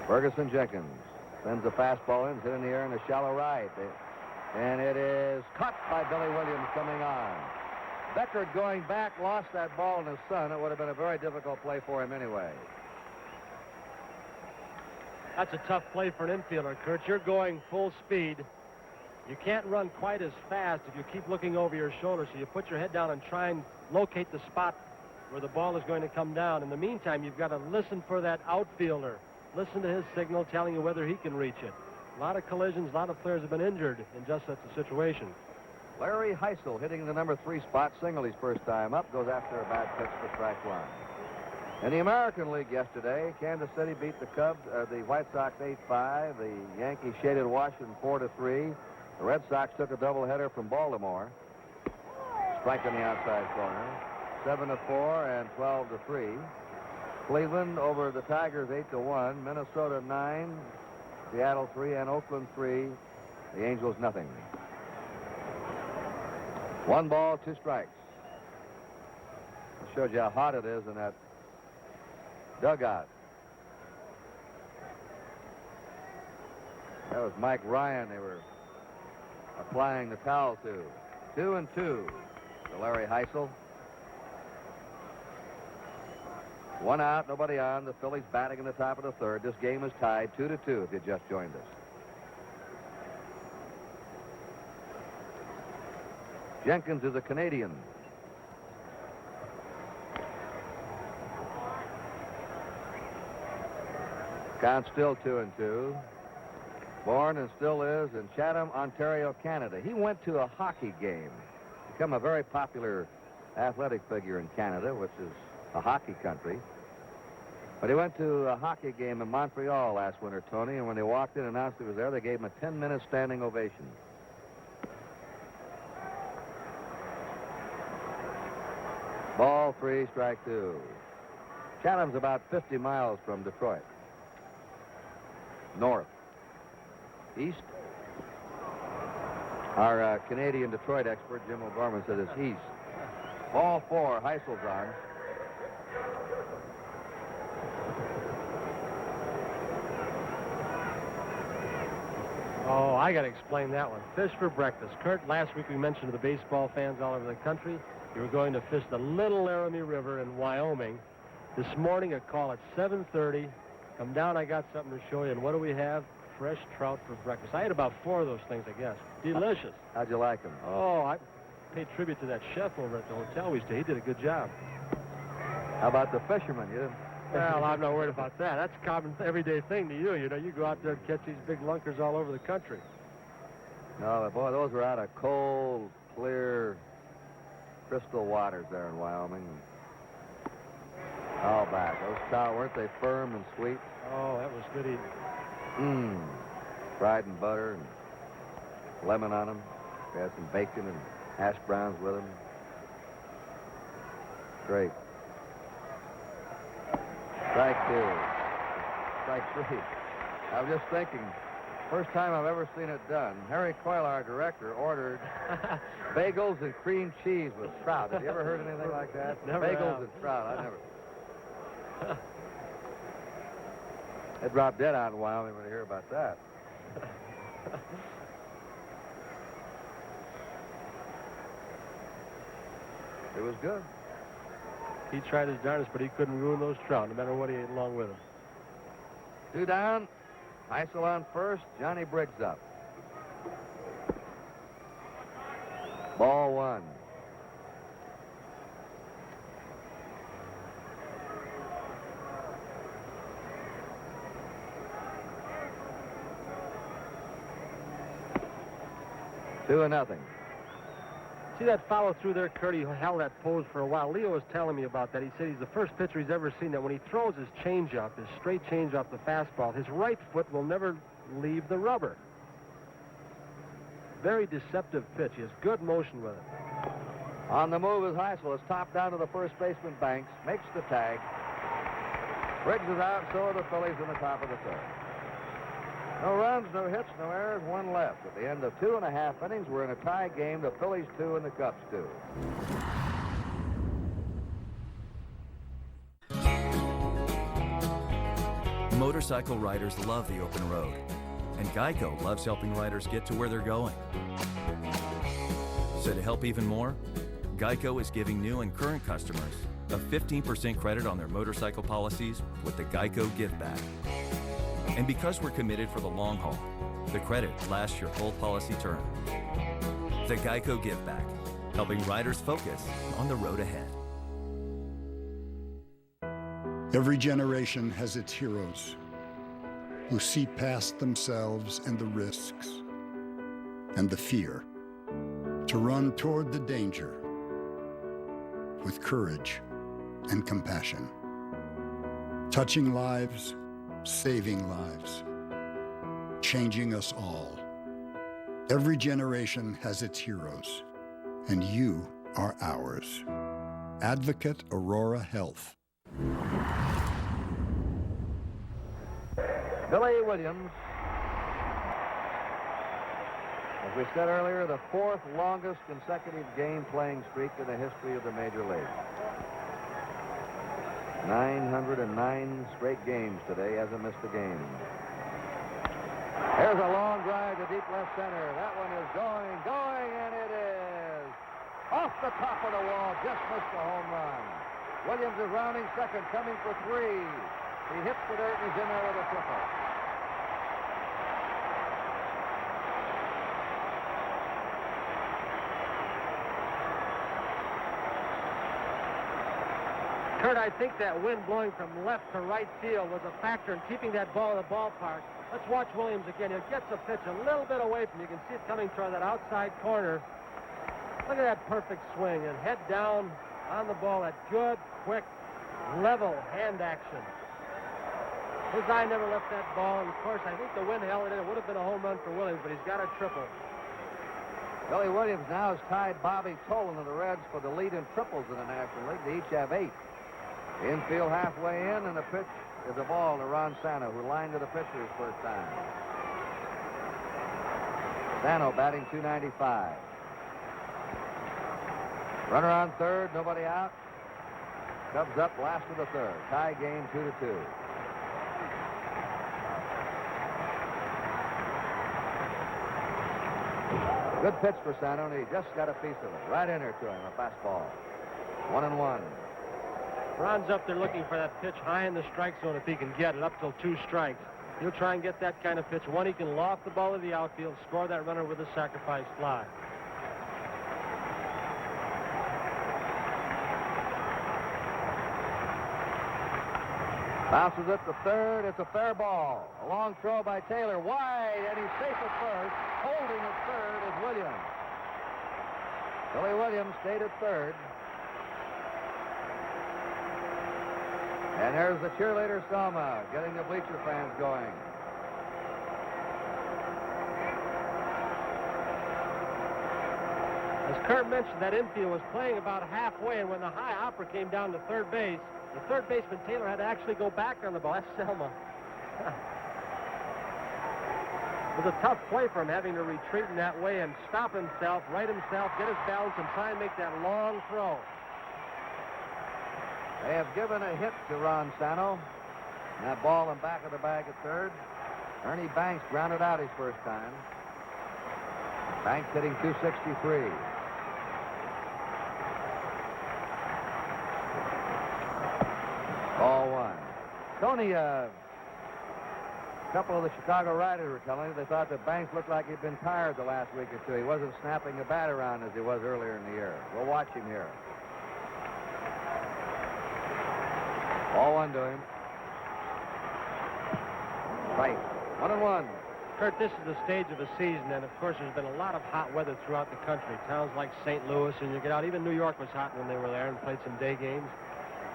Ferguson Jenkins sends a fastball in, hit in the air in a shallow right. And it is caught by Billy Williams coming on. Beckert going back, lost that ball in the sun. It would have been a very difficult play for him anyway. That's a tough play for an infielder, Kurt. You're going full speed. You can't run quite as fast if you keep looking over your shoulder, so you put your head down and try and locate the spot where the ball is going to come down. In the meantime, you've got to listen for that outfielder. Listen to his signal telling you whether he can reach it. A lot of collisions, a lot of players have been injured in just such a situation. Larry Heisel hitting the number 3 spot, single his first time up, goes after a bad pitch for strike one. In the American League yesterday, Kansas City beat the White Sox 8-5. The Yankees shaded Washington 4-3. The Red Sox took a doubleheader from Baltimore. Strike on the outside corner. 7-4 and 12-3. Cleveland over the Tigers 8-1. Minnesota 9, Seattle 3, and Oakland 3. The Angels nothing. 1 ball, 2 strikes. It shows you how hot it is in that dugout. That was Mike Ryan they were applying the towel to. 2-2 to Larry Heisel. 1 out, nobody on. The Phillies batting in the top of the third. This game is tied 2-2 if you just joined us. Jenkins is a Canadian. Count still 2-2. Born and still is in Chatham, Ontario, Canada. He went to a hockey game. Become a very popular athletic figure in Canada, which is a hockey country. But he went to a hockey game in Montreal last winter, Tony, and when they walked in and announced he was there, they gave him a 10-minute standing ovation. Ball 3, strike 2. Chatham's about 50 miles from Detroit. North. East. Our Canadian Detroit expert, Jim O'Gorman, said it's east. Ball 4, Heisel's on. Oh, I got to explain that one. Fish for breakfast. Kurt, last week we mentioned to the baseball fans all over the country, you were going to fish the Little Laramie River in Wyoming. This morning, a call at 7:30. Come down, I got something to show you. And what do we have? Fresh trout for breakfast. I had about 4 of those things, I guess. Delicious. How'd you like them? Oh, I paid tribute to that chef over at the hotel we stayed. He did a good job. How about the fishermen? You didn't... Well, I'm not worried about that. That's a common, everyday thing to you. You know, you go out there and catch these big lunkers all over the country. No, boy, those were out of cold, clear, crystal waters there in Wyoming. All back. Those trout, weren't they firm and sweet? Oh, that was good eating. Fried in butter and lemon on them. We had some bacon and hash browns with them. Great. Strike 2. Strike 3. I was just thinking, first time I've ever seen it done. Harry Coyle, our director, ordered bagels and cream cheese with trout. Have you ever heard anything like that? Never Bagels have. and trout. I never. They'd drop dead out in Wyoming when you hear about that. It was good. He tried his darndest, but he couldn't ruin those trout, no matter what he ate along with them. 2 down. Heisel on first. Johnny Briggs up. Ball 1. Two and nothing. See that follow through there, Kurt? He held that pose for a while. Leo was telling me about that. He said he's the first pitcher he's ever seen that when he throws his changeup, his straight changeup, the fastball, his right foot will never leave the rubber. Very deceptive pitch. He has good motion with it. On the move is Heisel. It's topped down to the first baseman, Banks. Makes the tag. Briggs is out, so are the Phillies in the top of the 3rd. No runs, no hits, no errors, 1 left. At the end of 2.5 innings, we're in a tie game. The Phillies 2 and the Cubs 2. Motorcycle riders love the open road, and Geico loves helping riders get to where they're going. So to help even more, Geico is giving new and current customers a 15% credit on their motorcycle policies with the Geico Give Back. And because we're committed for the long haul, the credit lasts your whole policy term. The Geico Give Back, helping riders focus on the road ahead. Every generation has its heroes who see past themselves and the risks and the fear to run toward the danger with courage and compassion, touching lives, saving lives, changing us all. Every generation has its heroes, and you are ours. Advocate Aurora Health. Billy Williams, as we said earlier, the 4th longest consecutive game-playing streak in the history of the Major League. 909 straight games today, hasn't missed a game. Here's a long drive to deep left center. That one is going, and it is off the top of the wall. Just missed the home run. Williams is rounding second, coming for 3. He hits the dirt and he's in there with a triple. Kurt, I think that wind blowing from left to right field was a factor in keeping that ball in the ballpark. Let's watch Williams again. He gets the pitch a little bit away from you. You can see it coming toward that outside corner. Look at that perfect swing and head down on the ball. That good, quick, level hand action. His eye never left that ball, and of course, I think the wind held it in. It would have been a home run for Williams, but he's got a triple. Billy Williams now has tied Bobby Tolan of the Reds for the lead in triples in the National League. They each have 8. Infield halfway in, and the pitch is a ball to Ron Sano, who lined to the pitcher his first time. Sano batting .295. Runner on third, nobody out. Cubs up last of the 3rd. Tie game 2-2. Good pitch for Sano, and he just got a piece of it. Right in there to him, a fastball. 1-1. Ron's up there looking for that pitch high in the strike zone if he can get it up till 2 strikes. He'll try and get that kind of pitch. One, he can loft the ball to the outfield, score that runner with a sacrifice fly. Bounces it to third. It's a fair ball. A long throw by Taylor. Wide, and he's safe at first. Holding at third is Williams. Billy Williams stayed at third. And there's the cheerleader Selma getting the bleacher fans going. As Kurt mentioned, that infield was playing about halfway, and when the high hopper came down to third base, the third baseman Taylor had to actually go back on the ball. That's Selma. It was a tough play for him, having to retreat in that way and stop himself, right himself, get his balance, and try and make that long throw. They have given a hit to Ron Santo. And that ball in back of the bag at third. Ernie Banks grounded out his first time. Banks hitting .263. Ball 1. Tony, a couple of the Chicago writers were telling me they thought that Banks looked like he'd been tired the last week or two. He wasn't snapping the bat around as he was earlier in the year. We'll watch him here. Ball 1 to him. Right. 1-1. Kurt, this is the stage of the season, and of course there's been a lot of hot weather throughout the country. Towns like St. Louis, and you get out, even New York was hot when they were there and played some day games.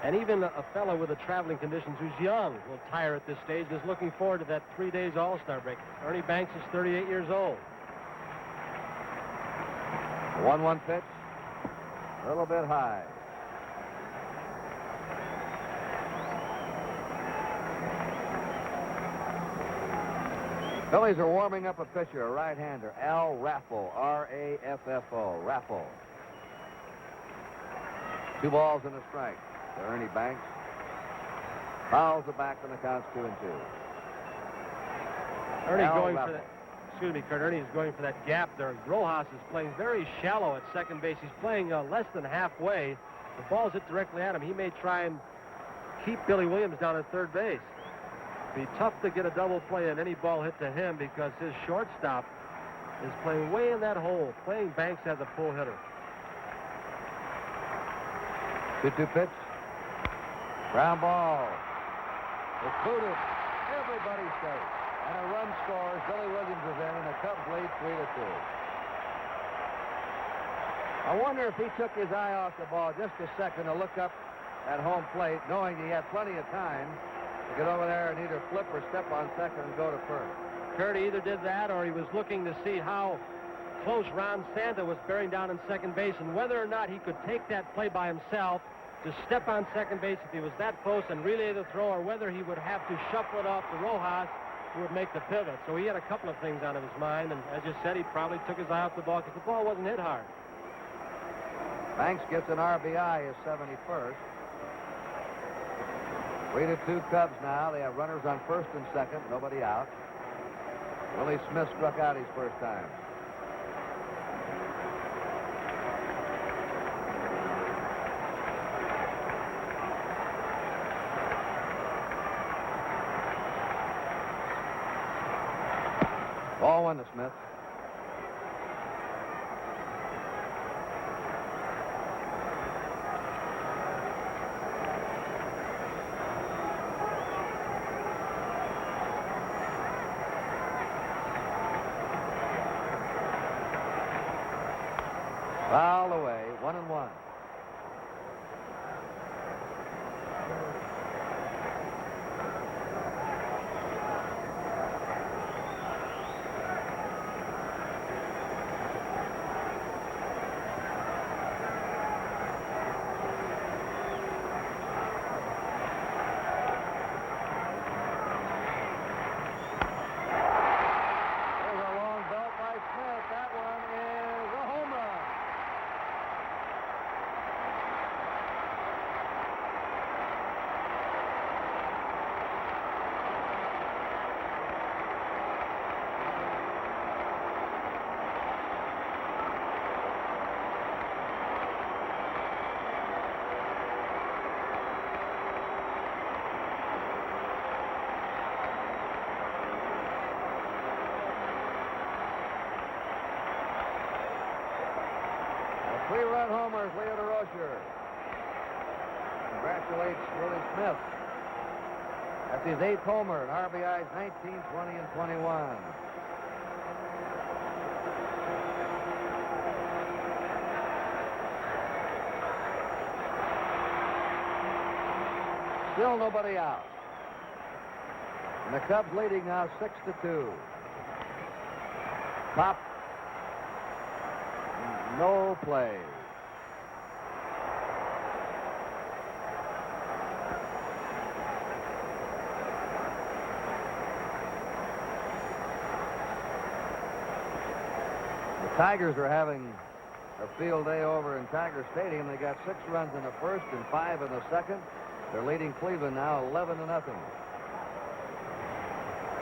And even a fellow with the traveling conditions who's young will tire at this stage, is looking forward to that 3 days All-Star break. Ernie Banks is 38 years old. 1-1 pitch. A little bit high. Phillies are warming up a pitcher, a right-hander, Al Raffo, R-A-F-F-O, Raffo. 2 balls and a strike to Ernie Banks. Fouls the back and the count's 2-2. Ernie going for that. Excuse me, Kurt. Ernie is going for that gap there. Rojas is playing very shallow at second base. He's playing less than halfway. The ball's hit directly at him. He may try and keep Billy Williams down at third base. Be tough to get a double play and any ball hit to him because his shortstop is playing way in that hole, playing Banks as a pull hitter. 2-2 pitch. Ground ball. It's booted. Everybody's safe. And a run scores. Billy Williams is in, and the Cubs lead 3-2. I wonder if he took his eye off the ball just a second to look up at home plate, knowing he had plenty of time to get over there and either flip or step on second and go to first. Kurt either did that or he was looking to see how close Ron Santo was bearing down in second base and whether or not he could take that play by himself to step on second base if he was that close and relay the throw, or whether he would have to shuffle it off to Rojas, who would make the pivot. So he had a couple of things out of his mind, and as you said, he probably took his eye off the ball because the ball wasn't hit hard. Banks gets an RBI, his 71st. 3-2 Cubs now. They have runners on first and second, nobody out. Willie Smith struck out his first time. Ball 1 to Smith. Foul away, 1-1. Three-run homers, Leo DeRocher. Congratulates Willie Smith. That's his 8th homer, and RBIs 19, 20, and 21. Still nobody out. And the Cubs leading now 6-2. Top. No play. The Tigers are having a field day over in Tiger Stadium. They got 6 runs in the first and 5 in the second. They're leading Cleveland now 11-0.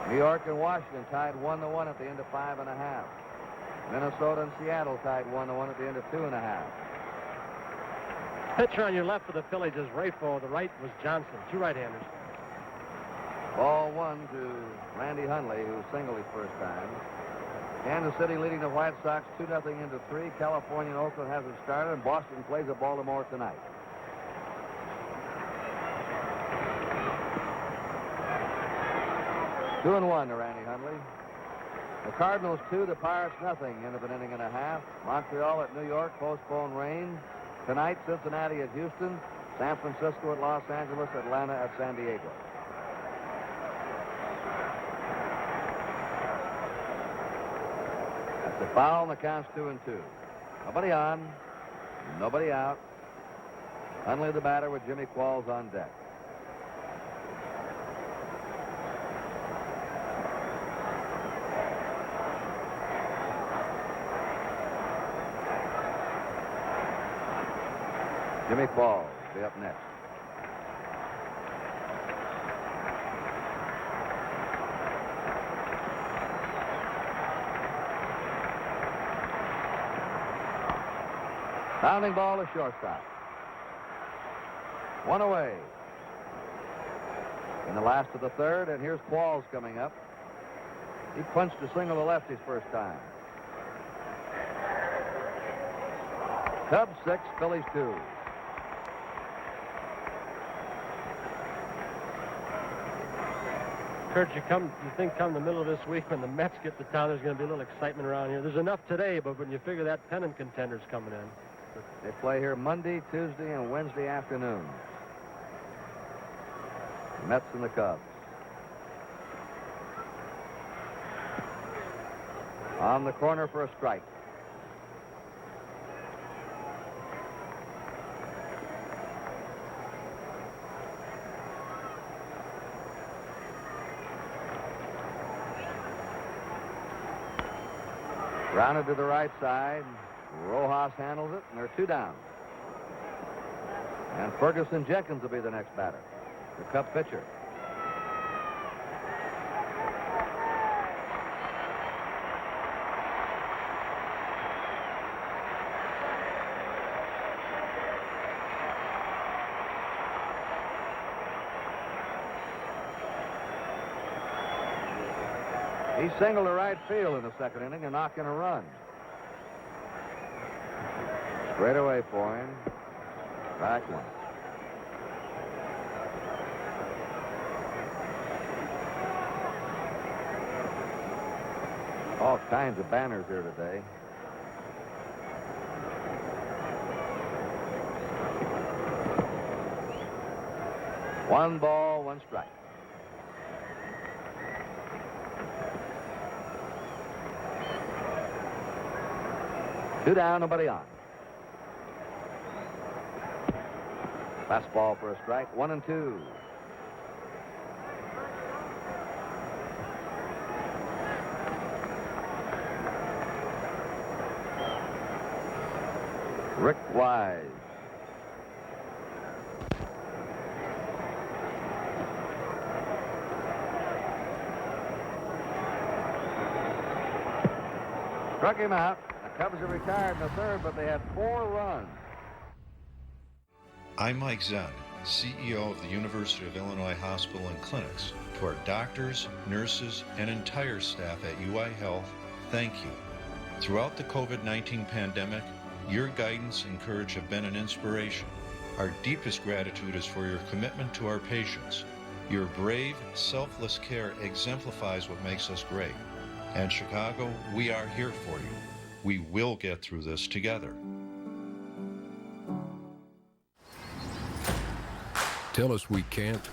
New York and Washington tied 1-1 at the end of 5.5. Minnesota and Seattle tied 1-1 at the end of 2.5. Pitcher on your left for the Phillies is Rafo. The right was Johnson. 2 right-handers. Ball 1 to Randy Hundley, who singled his first time. Kansas City leading the White Sox 2-0 into 3. California and Oakland hasn't started, and Boston plays at Baltimore tonight. Two and 1 to Randy Hundley. The Cardinals 2, the Pirates nothing. End of an inning and a half. Montreal at New York, postponed rain. Tonight, Cincinnati at Houston. San Francisco at Los Angeles. Atlanta at San Diego. That's a foul, and the count's 2-2. Nobody on, nobody out. Hundley the batter with Jimmy Qualls on deck. Jimmy Qualls will be up next. Bounding ball to shortstop. 1 away. In the last of the third, and here's Qualls coming up. He punched a single to left his first time. Cubs 6, Phillies 2. Kurt, you think come the middle of this week when the Mets get to town, there's going to be a little excitement around here. There's enough today, but when you figure that pennant contender's coming in. They play here Monday, Tuesday, and Wednesday afternoon. Mets and the Cubs. On the corner for a strike. Grounded to the right side. Rojas handles it, and they're 2 down. And Ferguson Jenkins will be the next batter, the Cub pitcher. He singled to right field in the second inning and knocked in a run. Straight away for him. Back one. All kinds of banners here today. One ball, one strike. Two down, nobody on. Fastball for a strike, 1-2. Rick Wise. Struck him out. The Cubs are retired in the third, but they had 4 runs. I'm Mike Zen, CEO of the University of Illinois Hospital and Clinics. To our doctors, nurses, and entire staff at UI Health, thank you. Throughout the COVID-19 pandemic, Your guidance and courage have been an inspiration. Our deepest gratitude is for your commitment to our patients. Your brave, selfless care exemplifies what makes us great. And Chicago, we are here for you. We will get through this together. Tell us we can't,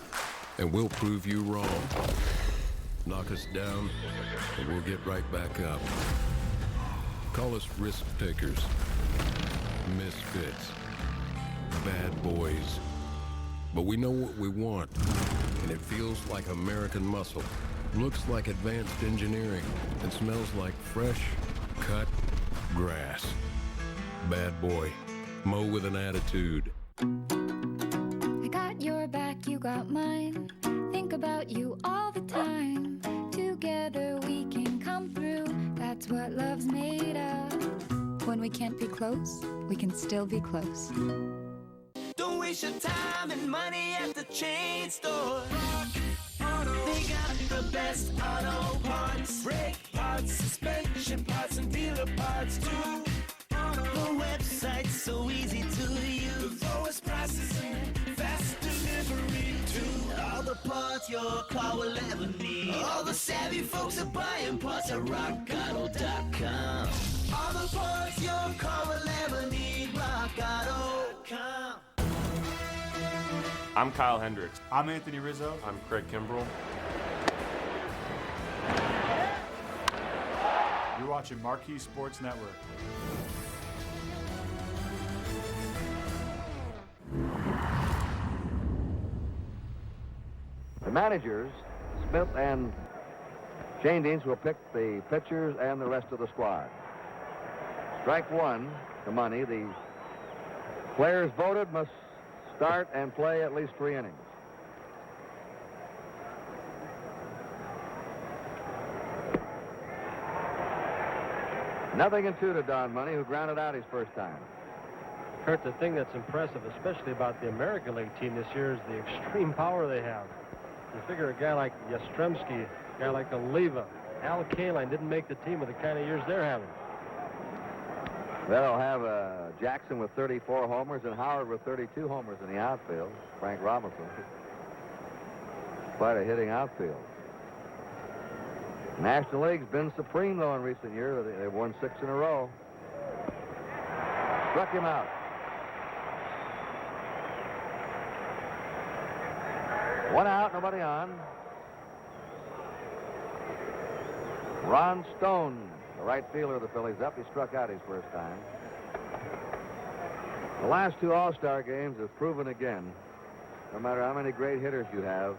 and we'll prove you wrong. Knock us down, and we'll get right back up. Call us risk takers, misfits, bad boys. But we know what we want, and it feels like American muscle, looks like advanced engineering, and smells like fresh, cut grass. Bad boy, mow with an attitude. I got your back, you got mine. Think about you all the time. Together we can come through. That's what love's made of. When we can't be close, we can still be close. Don't waste your time and money at the chain store. They got the best auto parts, brake parts, suspension parts, and dealer parts too. The website's so easy to use. The lowest prices and fast delivery too. All the parts your car will ever need. All the savvy folks are buying parts at rockauto.com. All the parts your car will ever need. rockauto.com. I'm Kyle Hendricks. I'm Anthony Rizzo. I'm Craig Kimbrell. You're watching Marquee Sports Network. The managers, Smith and Shane Deans, will pick the pitchers and the rest of the squad. Strike one, the money. The players voted must start and play at least 3 innings. Nothing in 2 to Don Money, who grounded out his first time. Kurt, the thing that's impressive, especially about the American League team this year, is the extreme power they have. You figure a guy like Yastrzemski, a guy like Oliva, Al Kaline didn't make the team with the kind of years they're having. They'll have Jackson with 34 homers and Howard with 32 homers in the outfield. Frank Robinson. Quite a hitting outfield. National League's been supreme, though, in recent years. They've won 6 in a row. Struck him out. One out, nobody on. Ron Stone, the right fielder of the Phillies, up. He struck out his first time. The last 2 All-Star games have proven again, no matter how many great hitters you have,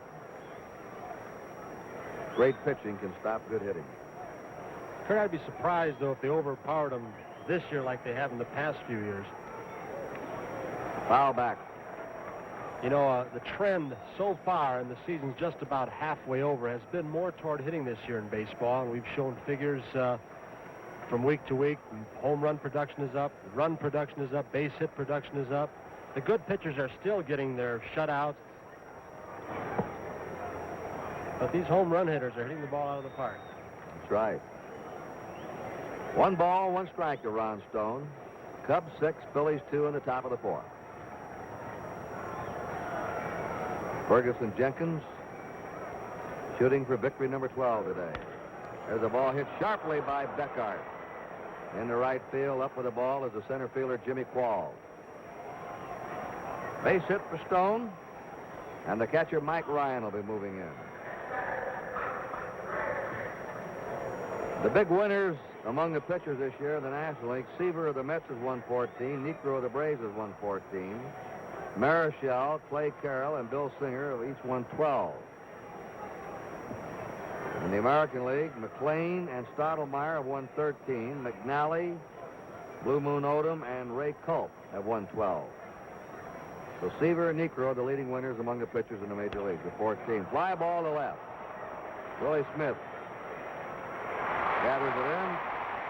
great pitching can stop good hitting. Kurt, I'd be surprised, though, if they overpowered them this year like they have in the past few years. Foul back. You know, the trend so far, and the season's just about halfway over, has been more toward hitting this year in baseball. And we've shown figures from week to week. Home run production is up, run production is up, base hit production is up. The good pitchers are still getting their shutouts. But these home run hitters are hitting the ball out of the park. That's right. 1 ball, 1 strike to Ron Stone. Cubs 6, Phillies 2 in the top of the 4th. Ferguson Jenkins shooting for victory number 12 today. There's a ball hit sharply by Beckart. In the right field, up with the ball is the center fielder Jimmy Qualls. Base hit for Stone, and the catcher Mike Ryan will be moving in. The big winners among the pitchers this year in the National League: Seaver of the Mets has won 14, Niekro of the Braves has won 14. Marichal, Clay Carroll, and Bill Singer have each won 12. In the American League, McLean and Stottlemyre have won 13. McNally, Blue Moon Odom, and Ray Culp have won 12. So Seaver and Niekro are the leading winners among the pitchers in the Major Leagues with 14. Fly ball to left. Willie Smith gathers it in.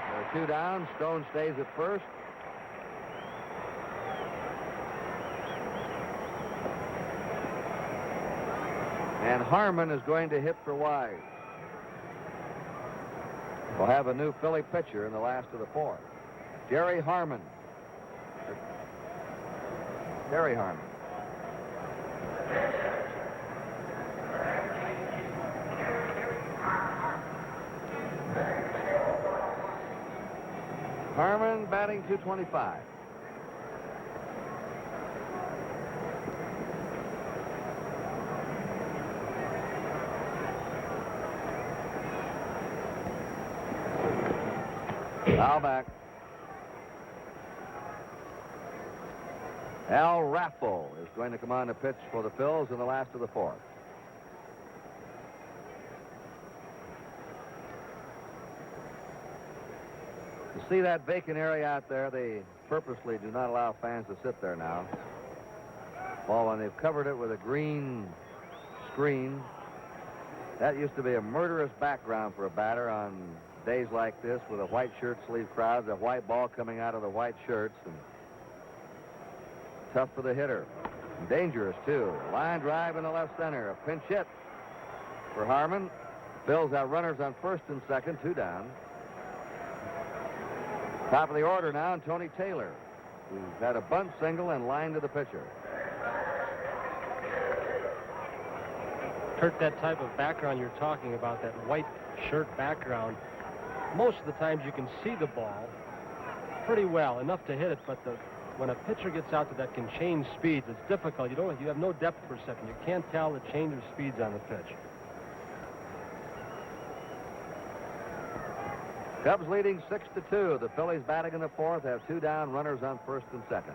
There are 2 down. Stone stays at first. And Harmon is going to hit for Wise. We'll have a new Philly pitcher in the last of the 4th. Jerry Harmon Terry Harmon. Harmon batting .225. Foul back. Al Raffo is going to come on to pitch for the Phils in the last of the fourth. You see that vacant area out there? They purposely do not allow fans to sit there now. Well, when they've covered it with a green screen, that used to be a murderous background for a batter on days like this with a white shirt sleeve crowd, the white ball coming out of the white shirts, and tough for the hitter. And dangerous, too. Line drive in the left center. A pinch hit for Harmon. Phils have runners on first and second, 2 down. Top of the order now, and Tony Taylor, who's had a bunt single and line to the pitcher. Kurt, that type of background you're talking about, that white shirt background, most of the times you can see the ball pretty well, enough to hit it, but when a pitcher gets out that can change speeds, it's difficult. You have no depth perception. You can't tell the change of speeds on the pitch. Cubs leading 6-2. The Phillies batting in the fourth have 2 down, runners on first and second.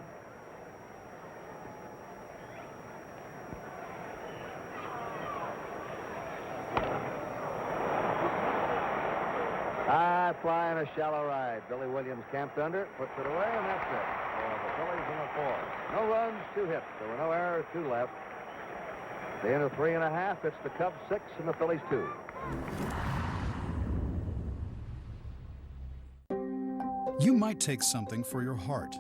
High fly and a shallow right. Billy Williams camped under it, puts it away, and that's it for the Phillies in the fourth. No runs, 2 hits. There were no errors, 2 left. The end of 3.5. It's the Cubs 6 and the Phillies 2. You might take something for your heart,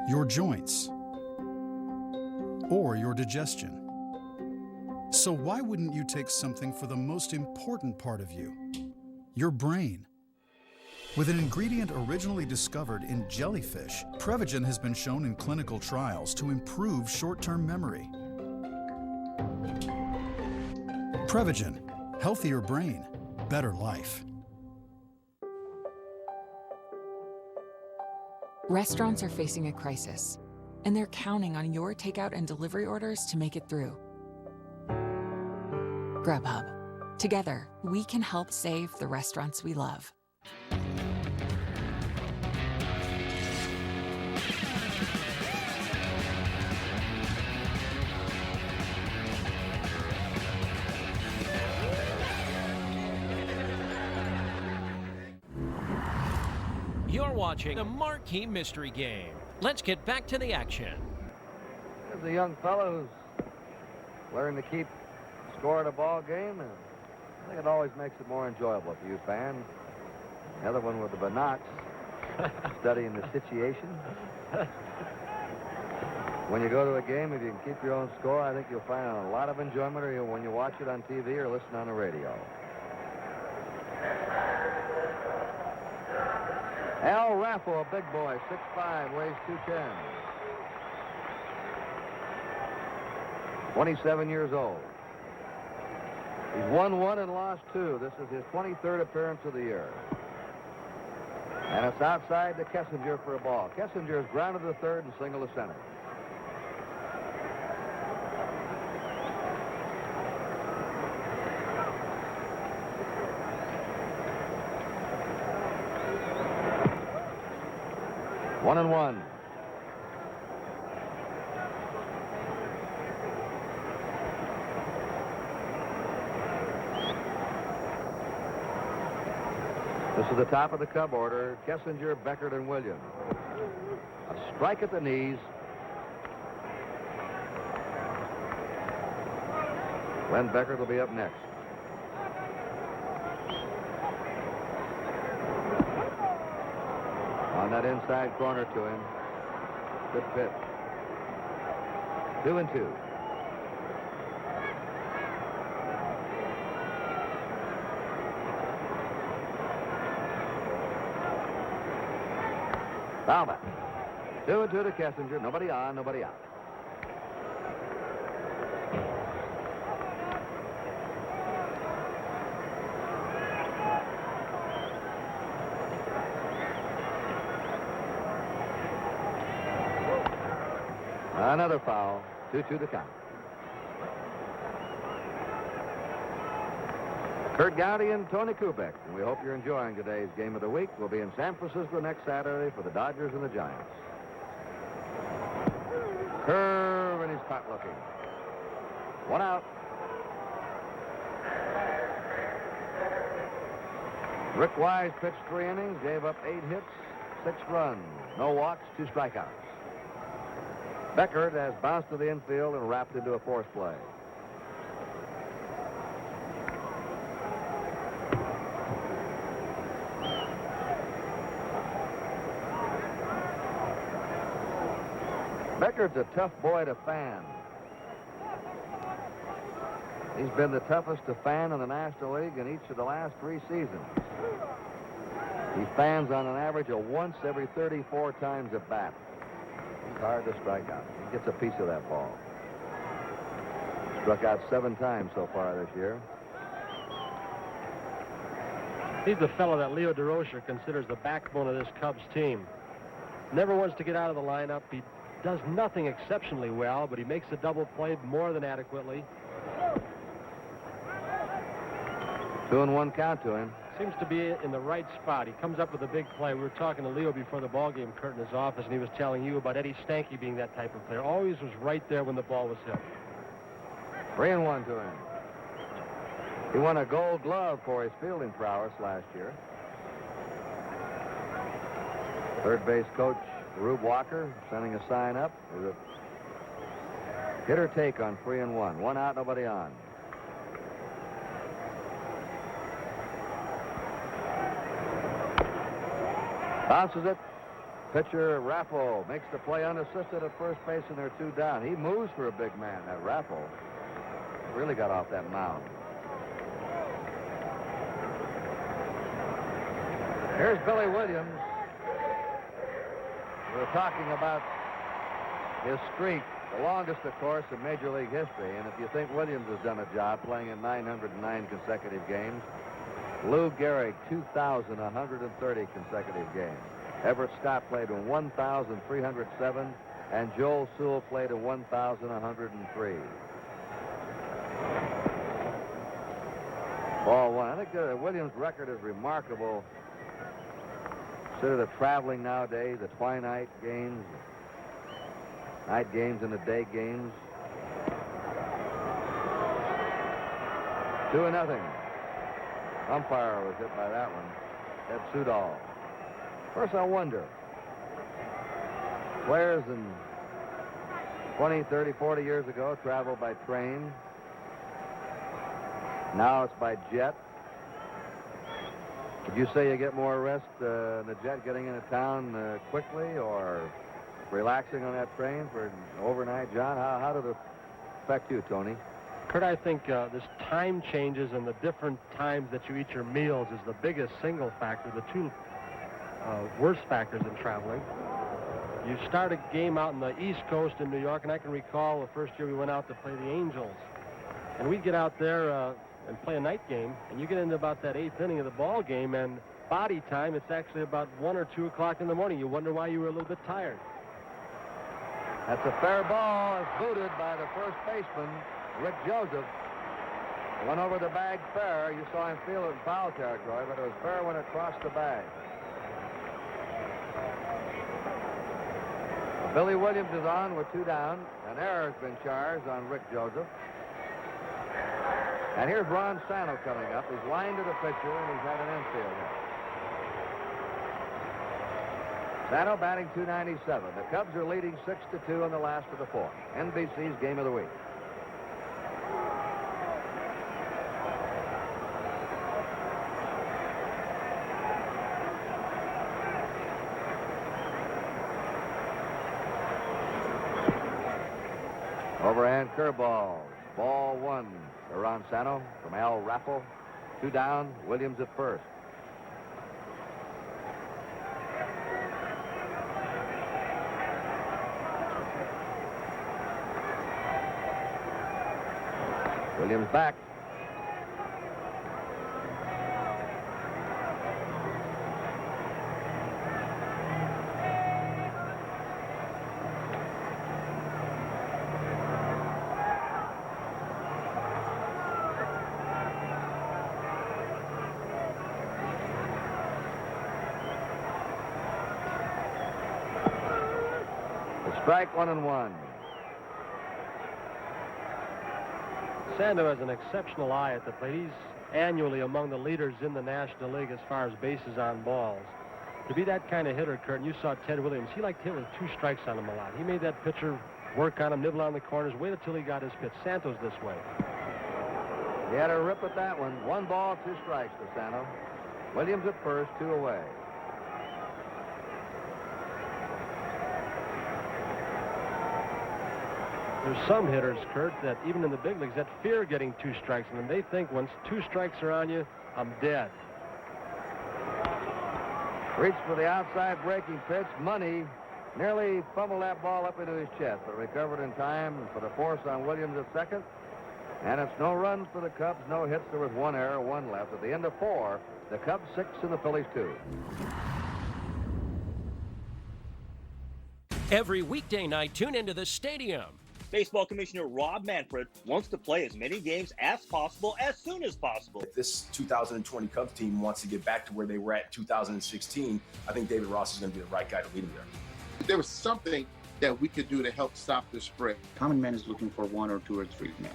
your joints, or your digestion. So why wouldn't you take something for the most important part of you, your brain? With an ingredient originally discovered in jellyfish, Prevagen has been shown in clinical trials to improve short-term memory. Prevagen, healthier brain, better life. Restaurants are facing a crisis, and they're counting on your takeout and delivery orders to make it through. Grubhub. Together, we can help save the restaurants we love. You're watching the Marquee Mystery Game. Let's get back to the action. There's a young fellow who's learned to keep score at a ball game, and I think it always makes it more enjoyable for you fans. The other one with the binocs, studying the situation. When you go to a game, if you can keep your own score, I think you'll find a lot of enjoyment when you watch it on TV or listen on the radio. Al Raffo, a big boy, 6'5", weighs 210. 27 years old. He's won 1 and lost 2. This is his 23rd appearance of the year. And it's outside to Kessinger for a ball. Kessinger is grounded to third and single to center. One and one. This is the top of the Cub order. Kessinger, Beckert, and Williams. A strike at the knees. Glenn Beckert will be up next. On that inside corner to him. Good pitch. 2-2. Foul back. 2-2 to Kessinger. Nobody on, nobody out. Another foul. 2-2 to count. Kurt Gowdy and Tony Kubek. We hope you're enjoying today's game of the week. We'll be in San Francisco next Saturday for the Dodgers and the Giants. Curve, and he's caught looking. 1 out. Rick Wise pitched 3 innings, gave up 8 hits, 6 runs, no walks, 2 strikeouts. Beckert has bounced to the infield and wrapped into a fourth play. Beckert's a tough boy to fan. He's been the toughest to fan in the National League in each of the last 3 seasons. He fans on an average of once every 34 times at bat. He's hard to strike out. He gets a piece of that ball. Struck out 7 times so far this year. He's the fellow that Leo DeRocher considers the backbone of this Cubs team. Never wants to get out of the lineup. He does nothing exceptionally well, but he makes the double play more than adequately. 2-1 count to him. Seems to be in the right spot. He comes up with a big play. We were talking to Leo before the ball game, Kurt, in his office, and he was telling you about Eddie Stanky being that type of player. Always was right there when the ball was hit. 3-1 to him. He won a Gold Glove for his fielding prowess last year. Third base coach Rube Walker sending a sign up. Is it hit or take on 3-1? 1 out, nobody on. Bounces it. Pitcher Raffo makes the play unassisted at first base, and they're 2 down. He moves for a big man. That Raffo really got off that mound. Here's Billy Williams. We were talking about his streak, the longest, of course, in Major League history. And if you think Williams has done a job playing in 909 consecutive games, Lou Gehrig, 2,130 consecutive games. Everett Scott played in 1,307, and Joel Sewell played in 1,103. Ball 1. I think Williams' record is remarkable. Consider the traveling nowadays, the twilight games, night games and the day games. 2-0. Umpire was hit by that one. Ed Sudol. First, I wonder, players in 20, 30, 40 years ago traveled by train. Now it's by jet. Would you say you get more rest in the jet getting into town quickly, or relaxing on that train for an overnight, John? How did it affect you, Tony? Kurt, I think this time changes and the different times that you eat your meals is the biggest single factor, the 2 worst factors in traveling. You start a game out in the East Coast in New York, and I can recall the first year we went out to play the Angels. And we'd get out there and play a night game, and you get into about that 8th inning of the ball game, and body time, it's actually about 1 or 2 o'clock in the morning. You wonder why you were a little bit tired. That's a fair ball. It's booted by the first baseman, Rick Joseph. Went over the bag fair. You saw him feel it in foul territory, but it was fair when it crossed the bag. Billy Williams is on with 2 down. An error has been charged on Rick Joseph. And here's Ron Santo coming up. He's lined to the pitcher, and he's had an infield hit. Santo batting .297. The Cubs are leading 6-2 in the last of the 4th. NBC's Game of the Week. Overhand curveball. Ball 1. Ron Santo from Al Raffo. 2 down. Williams at first. Williams back. Strike 1-1. Sando has an exceptional eye at the plate. He's annually among the leaders in the National League as far as bases on balls. To be that kind of hitter, Kurt, and you saw Ted Williams, he liked to hit with 2 strikes on him a lot. He made that pitcher work on him, nibble on the corners, wait until he got his pitch. Santos this way. He had a rip at that one. 1 ball, 2 strikes to Santo. Williams at first, 2 away. There's some hitters, Kurt, that even in the big leagues, that fear getting 2 strikes on them. They think once 2 strikes are on you, I'm dead. Reached for the outside breaking pitch. Money nearly fumbled that ball up into his chest, but recovered in time for the force on Williams at second. And it's no runs for the Cubs, no hits. There was 1 error, 1 left. At the end of 4, the Cubs 6 and the Phillies 2. Every weekday night, tune into the stadium. Baseball Commissioner Rob Manfred wants to play as many games as possible as soon as possible. If this 2020 Cubs team wants to get back to where they were at 2016, I think David Ross is going to be the right guy to lead them there. There was something that we could do to help stop the spread. Common man is looking for 1 or 2 or 3 men.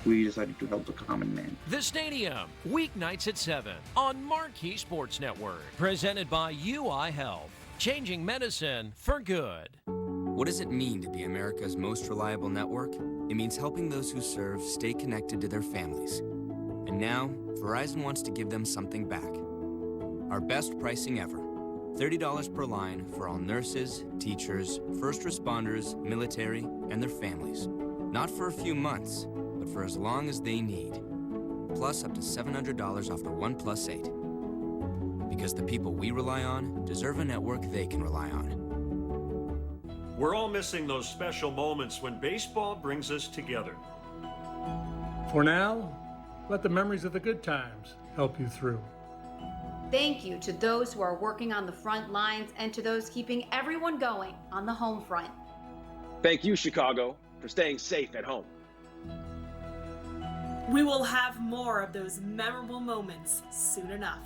We decided to help the common man. The Stadium, weeknights at 7 on Marquee Sports Network. Presented by UI Health, changing medicine for good. What does it mean to be America's most reliable network? It means helping those who serve stay connected to their families. And now, Verizon wants to give them something back. Our best pricing ever. $30 per line for all nurses, teachers, first responders, military, and their families. Not for a few months, but for as long as they need. Plus up to $700 off the One Plus 8. Because the people we rely on deserve a network they can rely on. We're all missing those special moments when baseball brings us together. For now, let the memories of the good times help you through. Thank you to those who are working on the front lines and to those keeping everyone going on the home front. Thank you, Chicago, for staying safe at home. We will have more of those memorable moments soon enough.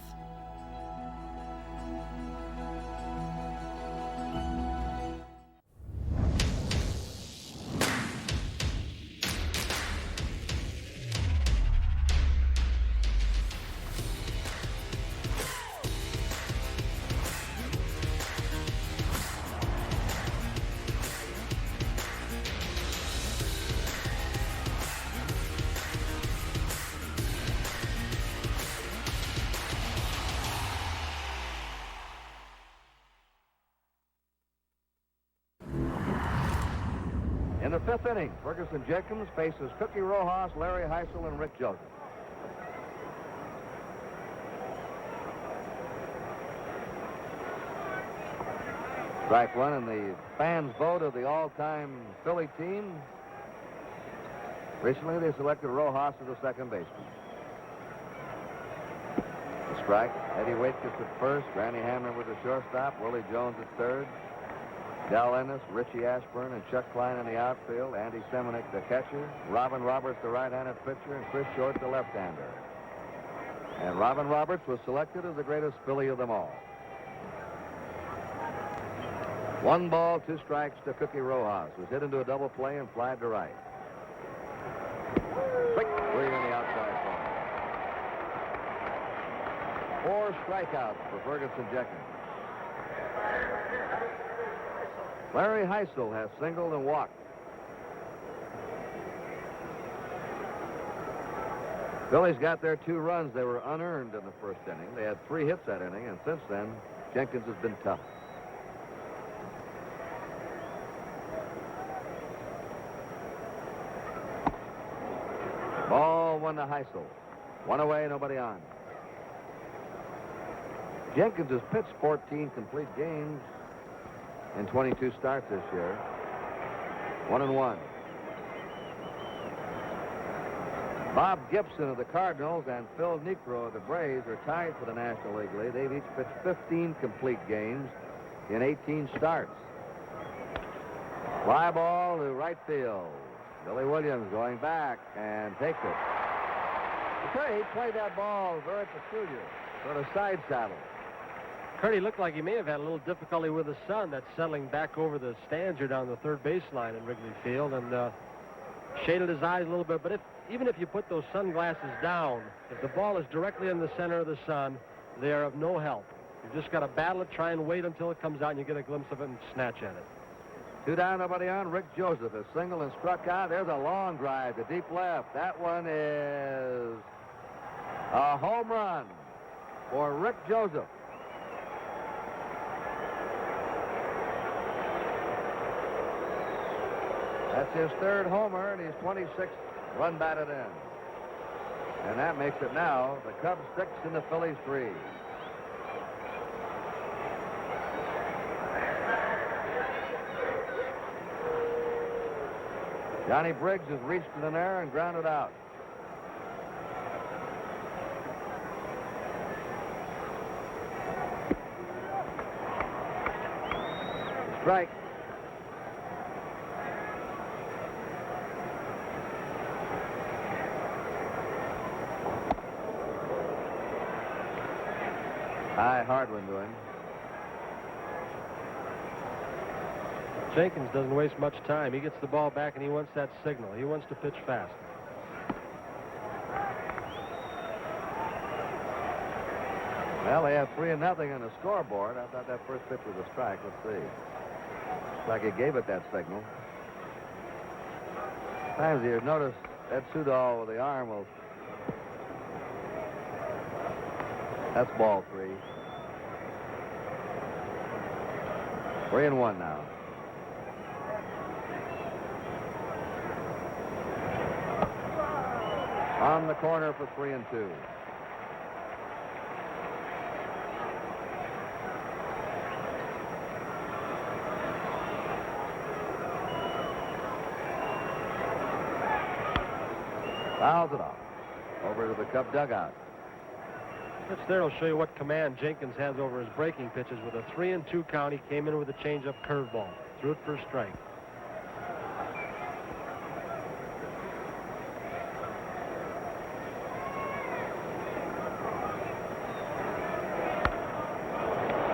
In the 5th inning, Ferguson Jenkins faces Cookie Rojas, Larry Heisel, and Rick Joseph. Strike 1, and the fans' vote of the all-time Philly team. Recently, they selected Rojas as the second baseman. The strike, Eddie Waitkus at first, Granny Hamner with the shortstop, Willie Jones at third, Del Ennis, Richie Ashburn, and Chuck Klein in the outfield, Andy Semenuk the catcher, Robin Roberts the right-handed pitcher, and Chris Short the left-hander. And Robin Roberts was selected as the greatest Philly of them all. 1 ball, 2 strikes to Cookie Rojas, who's hit into a double play and flied to right. Quick, way in the outside corner. 4 strikeouts for Ferguson Jenkins. Larry Heisel has singled and walked. Phillies got their 2 runs. They were unearned in the 1st inning. They had 3 hits that inning, and since then, Jenkins has been tough. Ball 1 to Heisel. 1 away, nobody on. Jenkins has pitched 14 complete games in 22 starts this year. 1-1. Bob Gibson of the Cardinals and Phil Niekro of the Braves are tied for the National League lead. They've each pitched 15 complete games in 18 starts. Fly ball to right field. Billy Williams going back and takes it. He played that ball very peculiar, sort of side saddle. Curdy looked like he may have had a little difficulty with the sun that's settling back over the stands here down the third baseline in Wrigley Field, and shaded his eyes a little bit. But even if you put those sunglasses down, if the ball is directly in the center of the sun, they are of no help. You just got to battle it, try and wait until it comes out, and you get a glimpse of it and snatch at it. 2 down, nobody on. Rick Joseph is single and struck out. There's a long drive to deep left. That one is a home run for Rick Joseph. That's his third homer, and he's 26th run batted in. And that makes it now the Cubs 6 and the Phillies 3. Johnny Briggs has reached in an air and grounded out. Strike. High hard one to him. Jenkins doesn't waste much time. He gets the ball back and he wants that signal. He wants to pitch fast. Well, they have 3-0 on the scoreboard. I thought that first pitch was a strike. Let's see. Looks like he gave it that signal. Sometimes you notice Ed Sudol with the arm will. That's ball 3. 3-1 now. On the corner for 3-2. Fouls it off. Over to the Cub dugout. Pitch there will show you what command Jenkins has over his breaking pitches. With a 3-2 count, he came in with a changeup curveball. Threw it for a strike.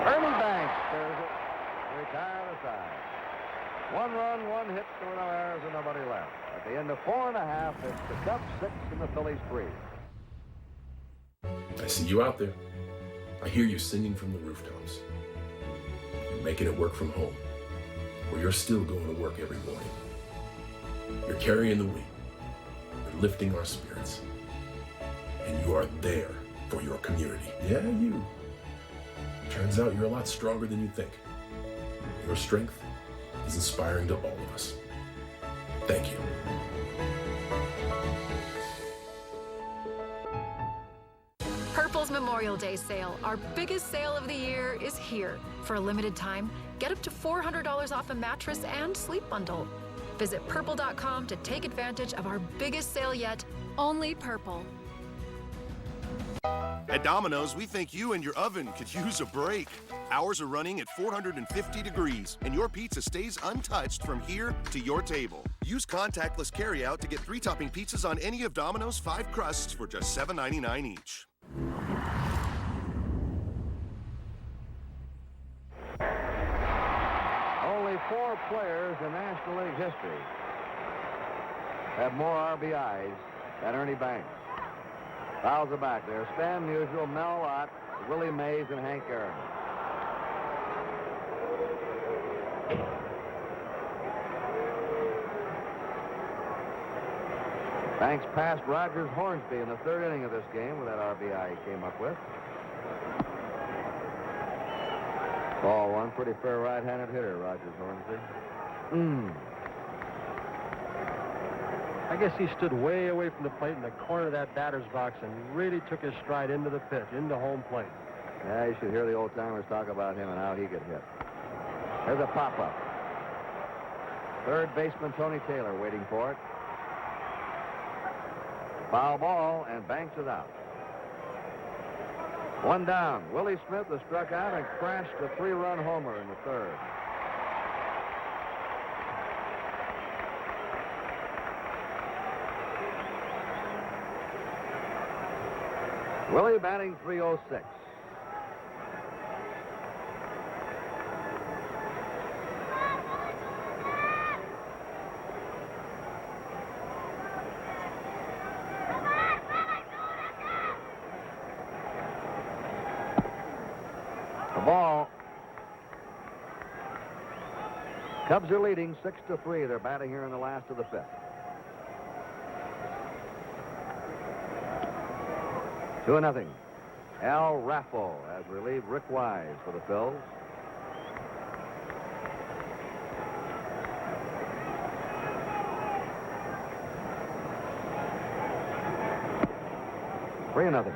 Ernie Banks clears it. Retire the side. 1 run, 1 hit, there were no errors and nobody left. At the end of 4.5, it's the Cubs 6 and the Phillies 3. I see you out there. I hear you singing from the rooftops. You're making it work from home, where you're still going to work every morning. You're carrying the weight. You're lifting our spirits. And you are there for your community. Yeah, you. Turns out you're a lot stronger than you think. Your strength is inspiring to all of us. Thank you. Purple's Memorial Day sale, our biggest sale of the year, is here. For a limited time, get up to $400 off a mattress and sleep bundle. Visit purple.com to take advantage of our biggest sale yet. Only Purple. At Domino's, we think you and your oven could use a break. Ours are running at 450 degrees, and your pizza stays untouched from here to your table. Use contactless carryout to get 3-topping pizzas on any of Domino's 5 crusts for just $7.99 each. Only 4 players in National League history have more RBIs than Ernie Banks. Fouls are back there. Stan Musial, Mel Ott, Willie Mays, and Hank Aaron. Banks passed Rogers Hornsby in the 3rd inning of this game with that RBI he came up with. Ball 1, pretty fair right-handed hitter, Rogers Hornsby. I guess he stood way away from the plate in the corner of that batter's box and really took his stride into the pitch, into home plate. Yeah, you should hear the old-timers talk about him and how he could hit. There's a pop-up. Third baseman Tony Taylor waiting for it. Foul ball, and banks it out. One down. Willie Smith has struck out and crashed a 3-run homer in the third. Willie batting .306. The ball. Cubs are leading 6-3. They're batting here in the last of the fifth. 2-0. Al Raffo has relieved Rick Wise for the Phils. Three nothing.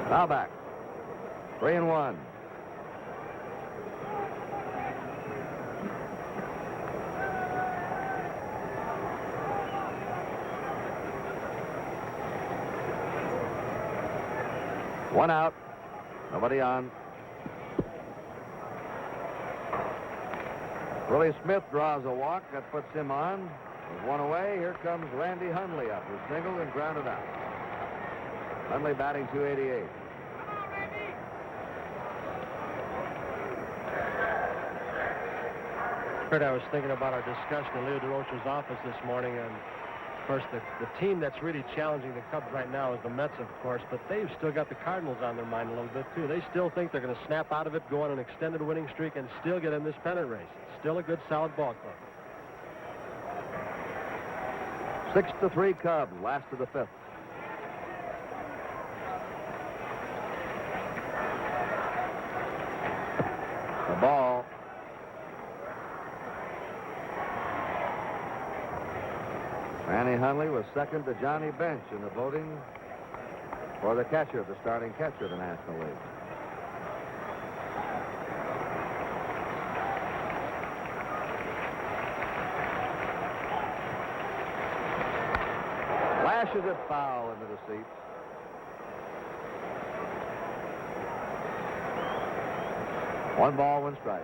Now back. 3-1. One out. Nobody on. Willie Smith draws a walk. That puts him on. With one away, here comes Randy Hundley up, who singled and grounded out. Hundley batting .288. Kurt, I was thinking about our discussion in Leo DeRocha's office this morning, and of course the team that's really challenging the Cubs right now is the Mets, of course, but they've still got the Cardinals on their mind a little bit too. They still think they're going to snap out of it, go on an extended winning streak, and still get in this pennant race. It's still a good, solid ball club. 6-3 Cubs, last of the fifth. The ball. Randy Hundley was second to Johnny Bench in the voting for the catcher, the starting catcher of the National League. Lashes it foul into the seats. One ball, one strike.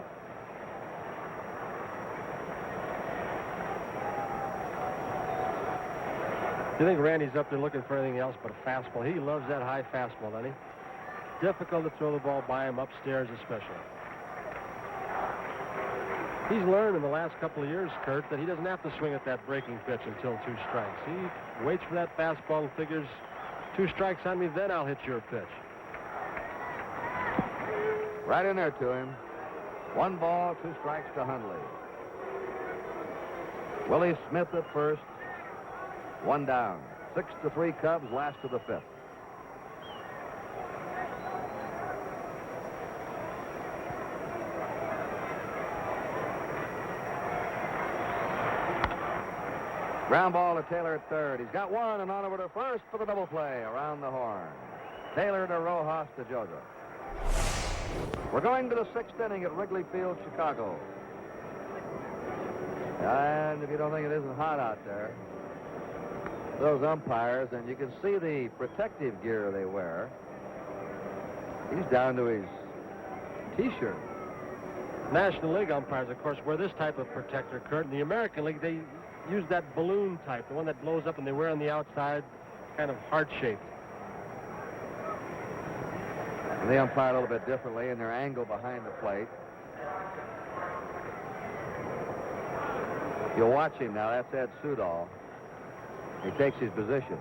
Do you think Randy's up there looking for anything else but a fastball? He loves that high fastball, doesn't he? Difficult to throw the ball by him upstairs especially. He's learned in the last couple of years, Kurt, that he doesn't have to swing at that breaking pitch until 2 strikes. He waits for that fastball and figures 2 strikes on me, then I'll hit your pitch. Right in there to him. 1 ball, 2 strikes to Hundley. Willie Smith at first. 1 down. 6-3 Cubs, last of the fifth. Ground ball to Taylor at third. He's got one and on over to first for the double play around the horn. Taylor to Rojas to Jojo. We're going to the 6th inning at Wrigley Field, Chicago. And if you don't think it isn't hot out there, those umpires, and you can see the protective gear they wear. He's down to his T-shirt. National League umpires, of course, wear this type of protector, Kurt. In the American League, they use that balloon type, the one that blows up and they wear on the outside, kind of heart-shaped. And they umpire a little bit differently in their angle behind the plate. You'll watch him now. That's Ed Sudol. He takes his position.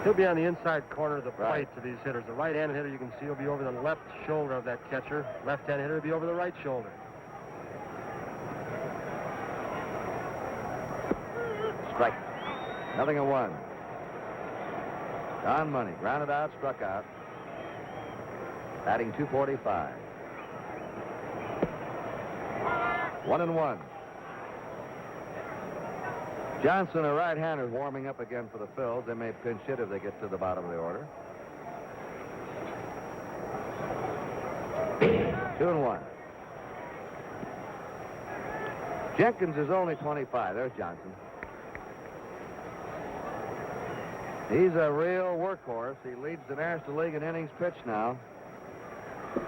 He'll be on the inside corner of the plate to these hitters. The right-handed hitter, you can see, will be over the left shoulder of that catcher. Left-handed hitter will be over the right shoulder. Strike. 0-1. Don Money grounded out, struck out. Batting .245. 1-1. Johnson, a right-hander, warming up again for the Phils. They may pinch hit if they get to the bottom of the order. 2-1. Jenkins is only 25. There's Johnson. He's a real workhorse. He leads the National League in innings pitched now.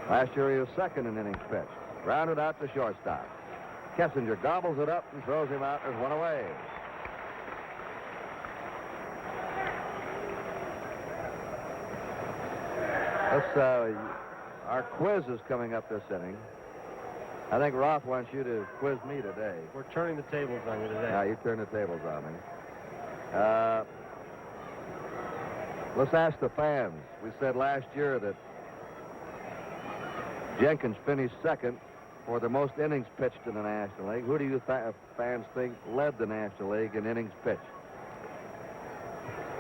Last year he was second in innings pitched. Grounded out to shortstop. Kessinger gobbles it up and throws him out. There's one away. Our quiz is coming up this inning. I think Roth wants you to quiz me today. We're turning the tables on you today. Yeah, you turn the tables on me. Let's ask the fans. We said last year that Jenkins finished second for the most innings pitched in the National League. Who do you fans think led the National League in innings pitched?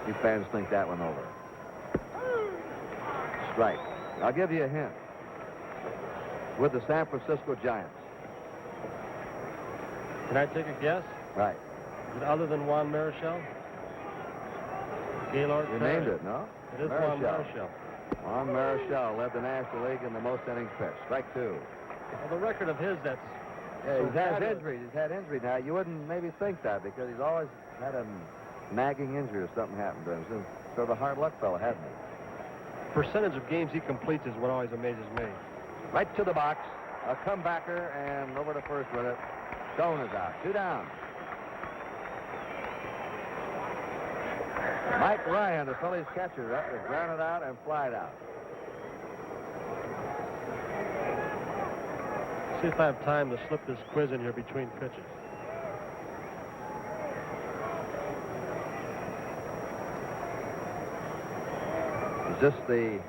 You fans think that one over. Strike. I'll give you a hint. With the San Francisco Giants. Can I take a guess? Right. Is it other than Juan Marichal? Gaylord? You named it, no? It is Juan Marichal. Juan Marichal led the National League in the most innings pitched. Strike 2. Well, the record of his, that's... Yeah, he's had injuries. He's had injury now. You wouldn't maybe think that because he's always had a nagging injury or something happened to him. He's sort of a hard luck fellow, hasn't he? Percentage of games he completes is what always amazes me. Right to the box. A comebacker and over to first with it. Stone is out. 2 down. Mike Ryan, the Phillies catcher, is grounded out and flied out. See if I have time to slip this quiz in here between pitches. Is this the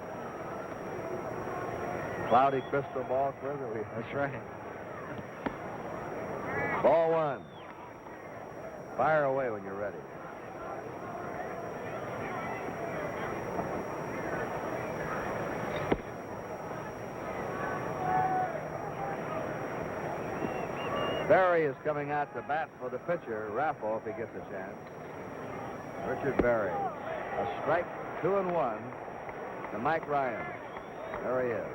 cloudy crystal ball quiz? That's right. Ball 1. Fire away when you're ready. Berry is coming out to bat for the pitcher, Raffo, if he gets a chance. Richard Berry. A strike, 2-1 to Mike Ryan. There he is.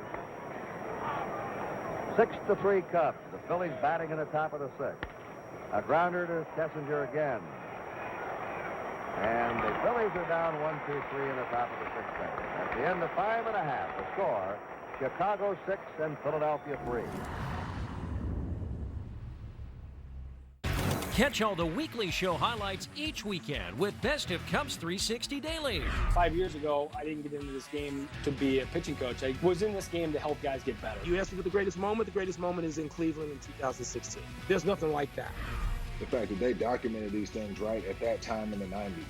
6-3 Cubs. The Phillies batting in the top of the 6th. A grounder to Kessinger again. And the Phillies are down 1-2-3 in the top of the 6th inning. At the end of 5 1/2, the score, Chicago 6 and Philadelphia 3. Catch all the weekly show highlights each weekend with Best of Cubs 360 Daily. 5 years ago, I didn't get into this game to be a pitching coach. I was in this game to help guys get better. You asked me for the greatest moment is in Cleveland in 2016. There's nothing like that. The fact that they documented these things right at that time in the 90s.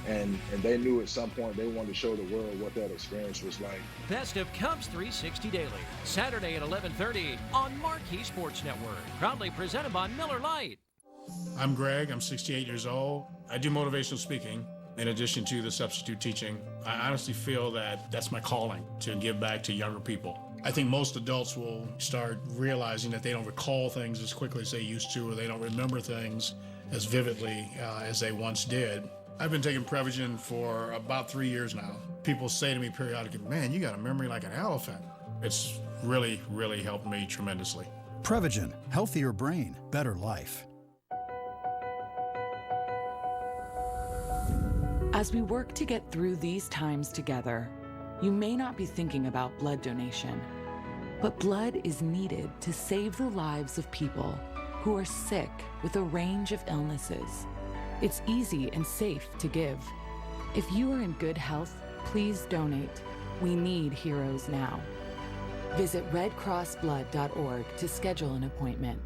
And they knew at some point they wanted to show the world what that experience was like. Best of Cubs 360 Daily, Saturday at 11:30 on Marquee Sports Network. Proudly presented by Miller Lite. I'm Greg. I'm 68 years old. I do motivational speaking in addition to the substitute teaching. I honestly feel that that's my calling, to give back to younger people. I think most adults will start realizing that they don't recall things as quickly as they used to, or they don't remember things as vividly as they once did. I've been taking Prevagen for about 3 years now. People say to me periodically, man, you got a memory like an elephant. It's really, really helped me tremendously. Prevagen, healthier brain, better life. As we work to get through these times together, you may not be thinking about blood donation, but blood is needed to save the lives of people who are sick with a range of illnesses. It's easy and safe to give. If you are in good health, please donate. We need heroes now. Visit redcrossblood.org to schedule an appointment.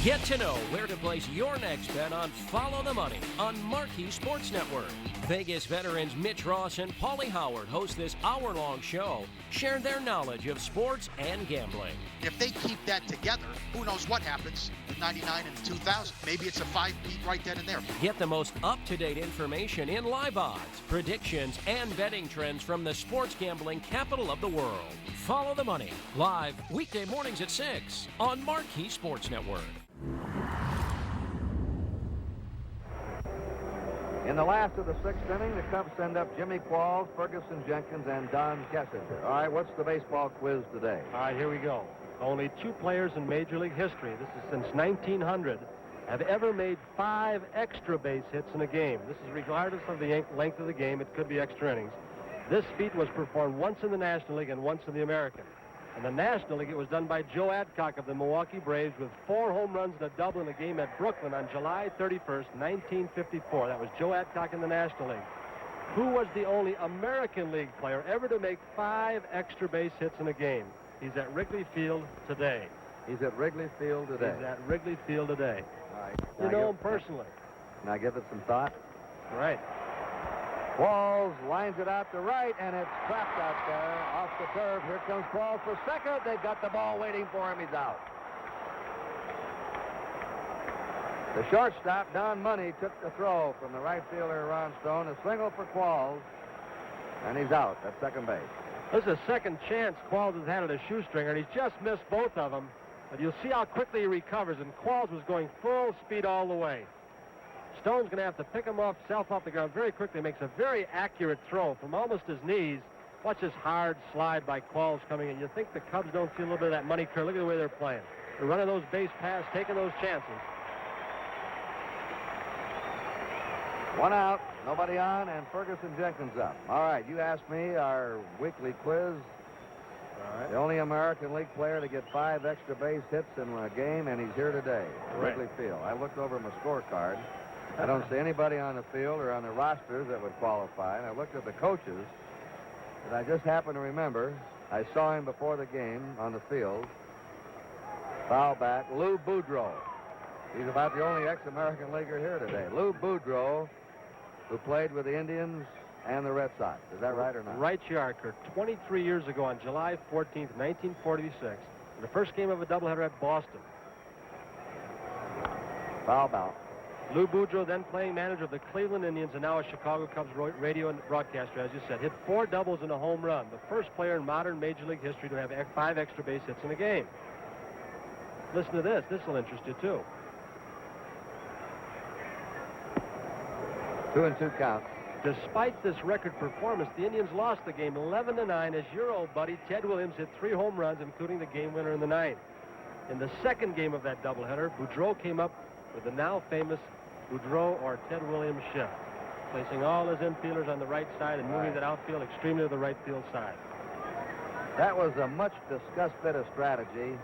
Get to know where to place your next bet on Follow the Money on Marquee Sports Network. Vegas veterans Mitch Ross and Paulie Howard host this hour-long show, share their knowledge of sports and gambling. If they keep that together, who knows what happens in 99 and 2000. Maybe it's a 5-beat right then and there. Get the most up-to-date information in live odds, predictions, and betting trends from the sports gambling capital of the world. Follow the Money, live weekday mornings at 6 on Marquee Sports Network. In the last of the sixth inning, the Cubs send up Jimmy Qualls, Ferguson Jenkins, and Don Kessinger. All right, what's the baseball quiz today? All right, here we go. Only 2 players in Major League history, this is since 1900, have ever made 5 extra base hits in a game. This is regardless of the length of the game. It could be extra innings. This feat was performed once in the National League and once in the American. In the National League, it was done by Joe Adcock of the Milwaukee Braves with 4 home runs and a double in a game at Brooklyn on July 31st, 1954. That was Joe Adcock in the National League. Who was the only American League player ever to make 5 extra base hits in a game? He's at Wrigley Field today. He's at Wrigley Field today. He's at Wrigley Field today. All right. You know him personally. Now give it some thought. All right. Qualls lines it out to right, and it's trapped out there off the turf. Here comes Qualls for second. They've got the ball waiting for him. He's out. The shortstop, Don Money, took the throw from the right fielder, Ron Stone. A single for Qualls, and he's out at second base. This is a second chance Qualls has had at a shoestringer, and he's just missed both of them. But you'll see how quickly he recovers, and Qualls was going full speed all the way. Stone's going to have to pick himself off the ground very quickly. Makes a very accurate throw from almost his knees. Watch this hard slide by Qualls coming in. You think the Cubs don't see a little bit of that money curve. Look at the way they're playing. They're running those base paths, taking those chances. 1 out, nobody on, and Ferguson Jenkins up. All right, you asked me our weekly quiz. All right. The only American League player to get 5 extra base hits in a game, and he's here today at Wrigley Field. I looked over my scorecard. I don't see anybody on the field or on the rosters that would qualify. And I looked at the coaches, and I just happened to remember I saw him before the game on the field. Foul back, Lou Boudreau. He's about the only ex-American leaguer here today. Lou Boudreau, who played with the Indians and the Red Sox. Is that right or not? Right, you are, Kurt. 23 years ago on July 14th, 1946, in the first game of a doubleheader at Boston. Foul ball. Lou Boudreau, then playing manager of the Cleveland Indians and now a Chicago Cubs radio and broadcaster, as you said, hit 4 doubles and a home run. The first player in modern Major League history to have 5 extra base hits in a game. Listen to this. This will interest you, too. 2-2 count. Despite this record performance, the Indians lost the game 11-9 as your old buddy Ted Williams hit 3 home runs, including the game winner in the 9th. In the second game of that doubleheader, Boudreau came up with the now famous Boudreau or Ted Williams shift, placing all his infielders on the right side and moving that outfield extremely to the right field side. That was a much discussed bit of strategy.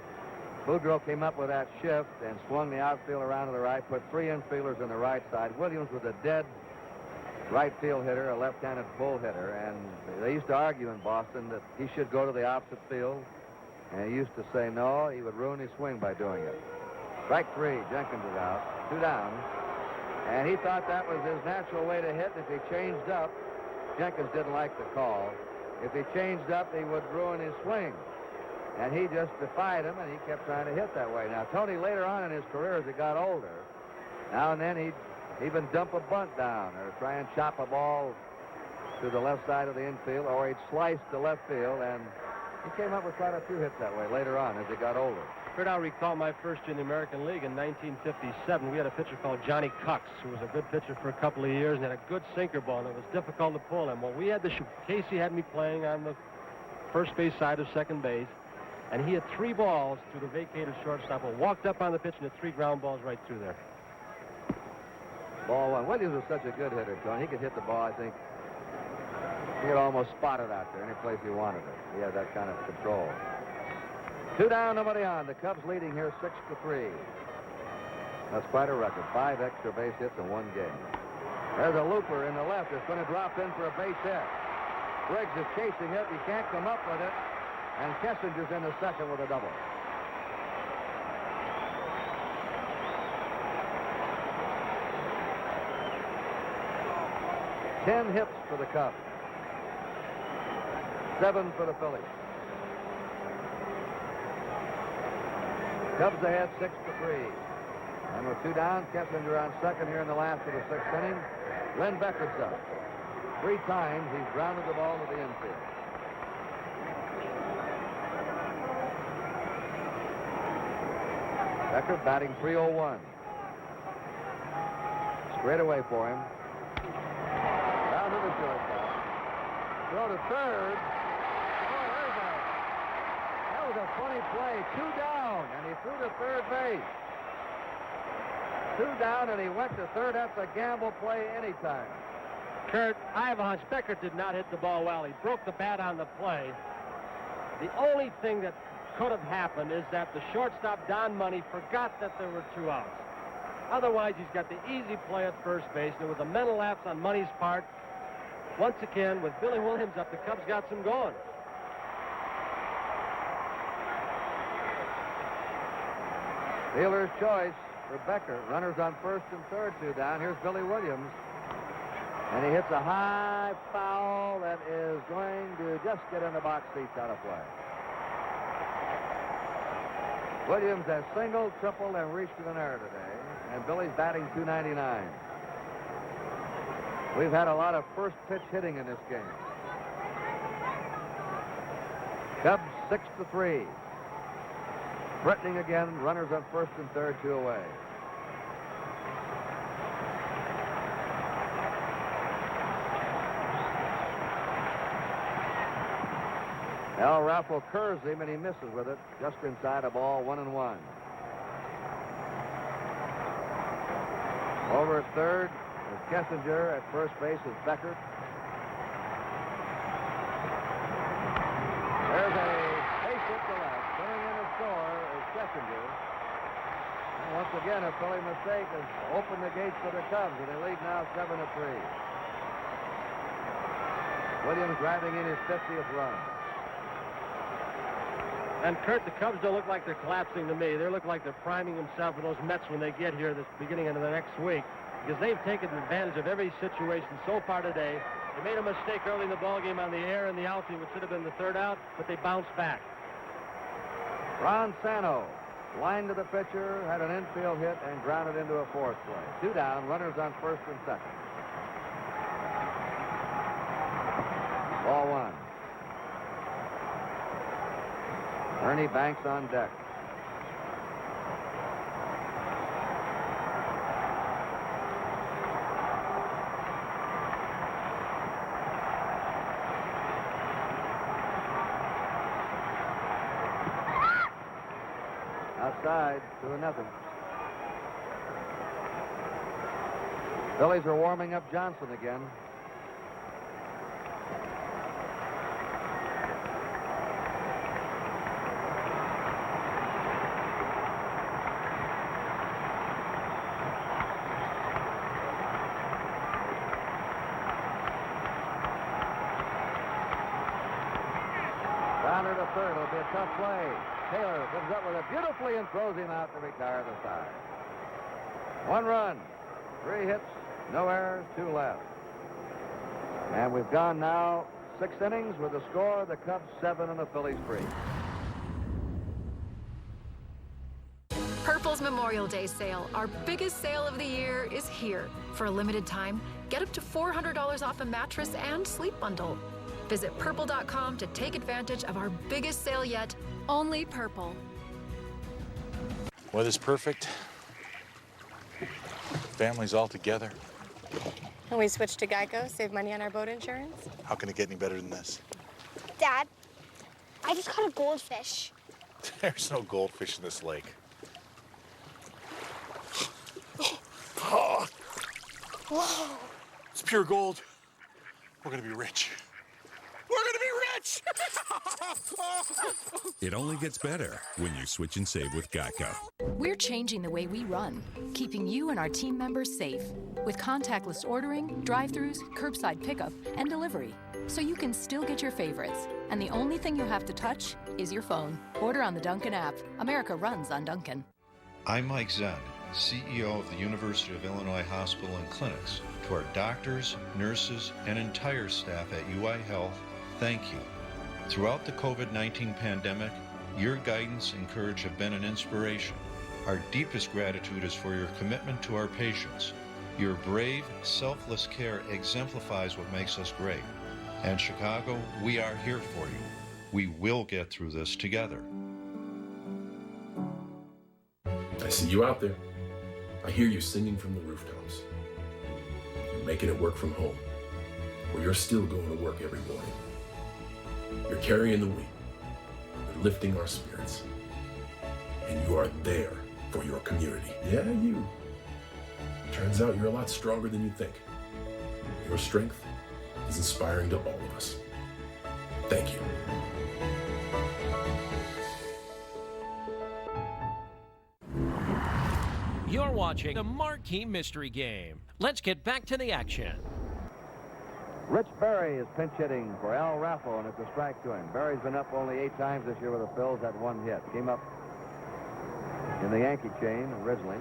Boudreau came up with that shift and swung the outfield around to the right, put 3 infielders on the right side. Williams was a dead right field hitter, a left-handed bull hitter, and they used to argue in Boston that he should go to the opposite field, and he used to say no, he would ruin his swing by doing it. Strike 3, Jenkins is out, 2 down. And he thought that was his natural way to hit. If he changed up, Jenkins didn't like the call. If he changed up, he would ruin his swing. And he just defied him, and he kept trying to hit that way. Now, Tony, later on in his career, as he got older, now and then he'd even dump a bunt down or try and chop a ball to the left side of the infield, or he'd slice to left field, and he came up with quite a few hits that way later on as he got older. Kurt, I recall my first year in the American League in 1957. We had a pitcher called Johnny Cox, who was a good pitcher for a couple of years and had a good sinker ball, and it was difficult to pull him. Well, we had Casey had me playing on the first base side of second base, and he had 3 balls through the vacated shortstop, and walked up on the pitch and hit 3 ground balls right through there. Ball 1. Williams was such a good hitter, Tony. He could hit the ball, I think. He could almost spot it out there any place he wanted it. He had that kind of control. 2 down, nobody on. The Cubs leading here 6-3. That's quite a record. 5 extra base hits in 1 game. There's a looper in the left. It's going to drop in for a base hit. Briggs is chasing it. He can't come up with it. And Kessinger's in the second with a double. Ten hits for the Cubs. 7 for the Phillies. Cubs ahead 6-3. And with 2 down, Kessinger on second here in the last of the 6th inning. Len Becker's up. 3 times he's grounded the ball to the infield. Becker batting .301. Straight away for him. Down to the shortstop. Throw to third. Oh, there's a... That was a funny play. 2 down, and he threw to third base. 2 down, and he went to third. That's a gamble play anytime. Kurt, I have a hunch Beckert did not hit the ball well. He broke the bat on the play. The only thing that could have happened is that the shortstop, Don Money, forgot that there were 2 outs. Otherwise, he's got the easy play at first base, and with a mental lapse on Money's part, once again, with Billy Williams up, the Cubs got some going. Fielder's choice for Beckert. Runners on first and third, 2 down. Here's Billy Williams. And he hits a high foul that is going to just get in the box seats out of play. Williams has singled, tripled, and reached an error today. And Billy's batting .299. We've had a lot of first pitch hitting in this game. Cubs 6-3. Threatening again, runners on first and third, 2 away. Al Raffle curves him, and he misses with it, just inside a ball, 1-1. Over at third is Kessinger. At first base is Beckert. There's a base hit to left. Coming in to score is Kessinger. And once again, a Philly mistake has opened the gates for the Cubs, and they lead now 7-3. Williams driving in his 50th run. And, Kurt, the Cubs don't look like they're collapsing to me. They look like they're priming themselves for those Mets when they get here this beginning of the next week, because they've taken advantage of every situation so far today. They made a mistake early in the ballgame on the air and the outfield, which should have been the third out, but they bounced back. Ron Santo, line to the pitcher, had an infield hit and grounded into a fourth play. 2 down, runners on first and second. Ball 1. Ernie Banks on deck. Outside, 2-0. Phillies are warming up Johnson again. Downer to third. It'll be a tough play. Taylor comes up with it beautifully and throws him out to retire the side. 1 run, 3 hits, no errors, 2 left. And we've gone now 6 innings with the score, the Cubs 7 and the Phillies 3. Purple's Memorial Day sale, our biggest sale of the year, is here. For a limited time, get up to $400 off a mattress and sleep bundle. Visit purple.com to take advantage of our biggest sale yet. Only Purple. Weather's perfect. Families all together. And we switched to Geico, save money on our boat insurance. How can it get any better than this? Dad, I just caught a goldfish. There's no goldfish in this lake. Whoa. It's pure gold. We're gonna be rich. We're gonna be rich! It only gets better when you switch and save with Geico. We're changing the way we run, keeping you and our team members safe with contactless ordering, drive-thrus, curbside pickup, and delivery, so you can still get your favorites. And the only thing you have to touch is your phone. Order on the Dunkin' app. America runs on Dunkin'. I'm Mike Zen, CEO of the University of Illinois Hospital and Clinics. To our doctors, nurses, and entire staff at UI Health, thank you. Throughout the COVID-19 pandemic, your guidance and courage have been an inspiration. Our deepest gratitude is for your commitment to our patients. Your brave, selfless care exemplifies what makes us great. And Chicago, we are here for you. We will get through this together. I see you out there. I hear you singing from the rooftops. You're making it work from home, where you're still going to work every morning. You're carrying the weight. You're lifting our spirits. And you are there for your community. Yeah, you. Turns out you're a lot stronger than you think. Your strength is inspiring to all of us. Thank you. You're watching the Marquee Mystery Game. Let's get back to the action. Rich Berry is pinch hitting for Al Raffo, and it's a strike to him. Berry's been up only 8 times this year with the Phils, had 1 hit. Came up in the Yankee chain originally.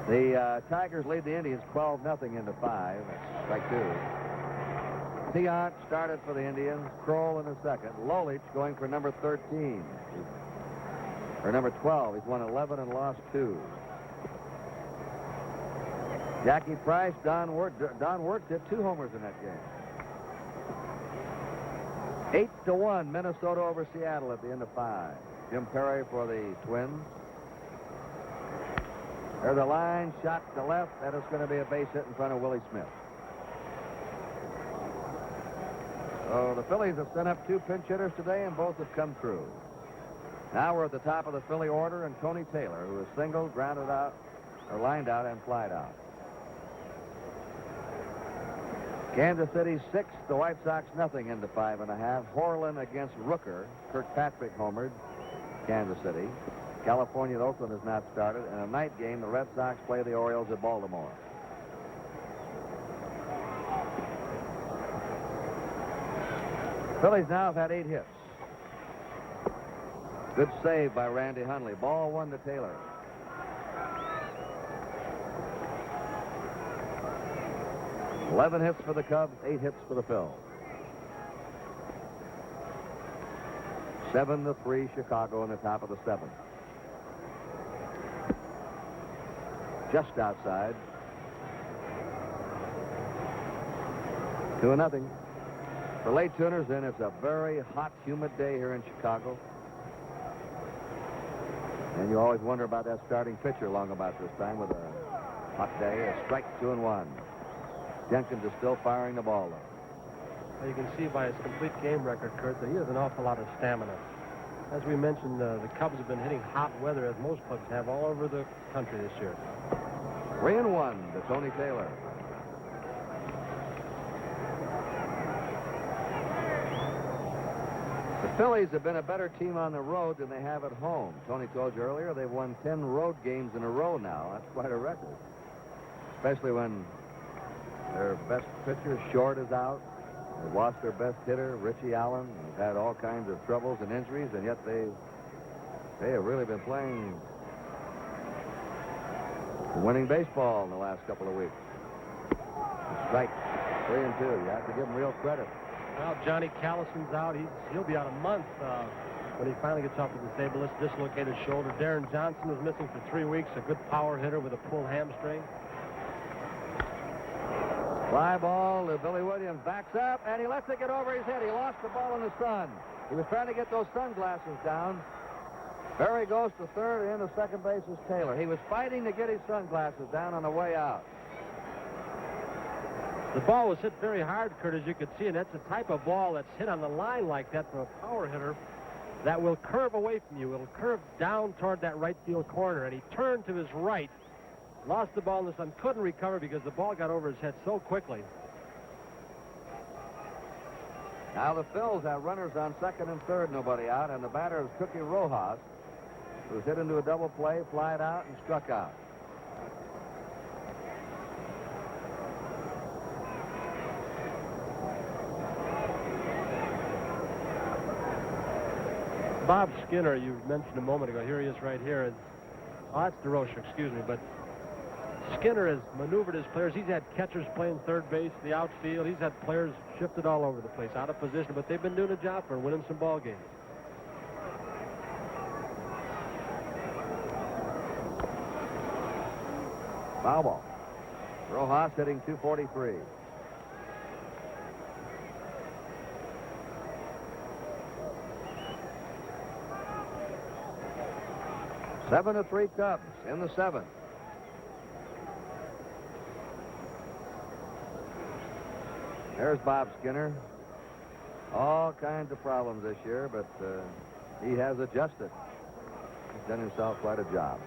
The Tigers lead the Indians 12-0 into 5. That's strike 2. Tiant started for the Indians. Kroll in the second. Lolich going for number 13. Or number 12. He's won 11 and lost 2. Jackie Price, Don Wirtz hit 2 homers in that game. 8-1 Minnesota over Seattle at the end of 5. Jim Perry for the Twins. There's a line shot to left. That is going to be a base hit in front of Willie Smith. So the Phillies have sent up 2 pinch hitters today, and both have come through. Now we're at the top of the Philly order, and Tony Taylor, who is singled, grounded out, or lined out, and flied out. Kansas City 6, the White Sox nothing into 5.5. Horlin against Rooker. Kirkpatrick homered. Kansas City. California at Oakland has not started. And a night game, the Red Sox play the Orioles at Baltimore. Phillies now have had 8 hits. Good save by Randy Hundley. Ball 1 to Taylor. $11 hits for the Cubs, 8 hits for the Phils. 7-3 Chicago in the top of the 7th. Just outside. 2-0. For late tuners, then, it's a very hot, humid day here in Chicago. And you always wonder about that starting pitcher along about this time with a hot day. A strike, 2-1. Jenkins is still firing the ball, though. Well, you can see by his complete game record, Kurt, that he has an awful lot of stamina. As we mentioned, the Cubs have been hitting hot weather, as most clubs have, all over the country this year. 3-1 to Tony Taylor. The Phillies have been a better team on the road than they have at home. Tony told you earlier they've won 10 road games in a row now. That's quite a record. Especially when their best pitcher, Short, is out. They've lost their best hitter, Richie Allen. They've had all kinds of troubles and injuries, and yet they have really been playing winning baseball in the last couple of weeks. Strike, 3-2. You have to give them real credit. Well, Johnny Callison's out. He'll be out a month when he finally gets off the disabled list, dislocated shoulder. Darren Johnson is missing for 3 weeks. A good power hitter with a pulled hamstring. Fly ball to Billy Williams. Backs up, and he lets it get over his head. He lost the ball in the sun. He was trying to get those sunglasses down. Berry goes to third, and in the second base is Taylor. He was fighting to get his sunglasses down on the way out. The ball was hit very hard, Kurt, as you could see, and that's the type of ball that's hit on the line like that from a power hitter that will curve away from you. It'll curve down toward that right field corner, and he turned to his right, lost the ball in the sun, couldn't recover because the ball got over his head so quickly. Now the Phils have runners on second and third, nobody out, and the batter is Cookie Rojas, who was hit into a double play, flied out, and struck out. Bob Skinner, you mentioned a moment ago, here he is right here. And, that's DeRocher, excuse me, but Skinner has maneuvered his players. He's had catchers playing third base, the outfield. He's had players shifted all over the place, out of position, but they've been doing a job for him, winning some ball games. Foul ball. Rojas hitting .243. Seven to 3 Cubs in the 7th. There's Bob Skinner. All kinds of problems this year, but he has adjusted. He's done himself quite a job.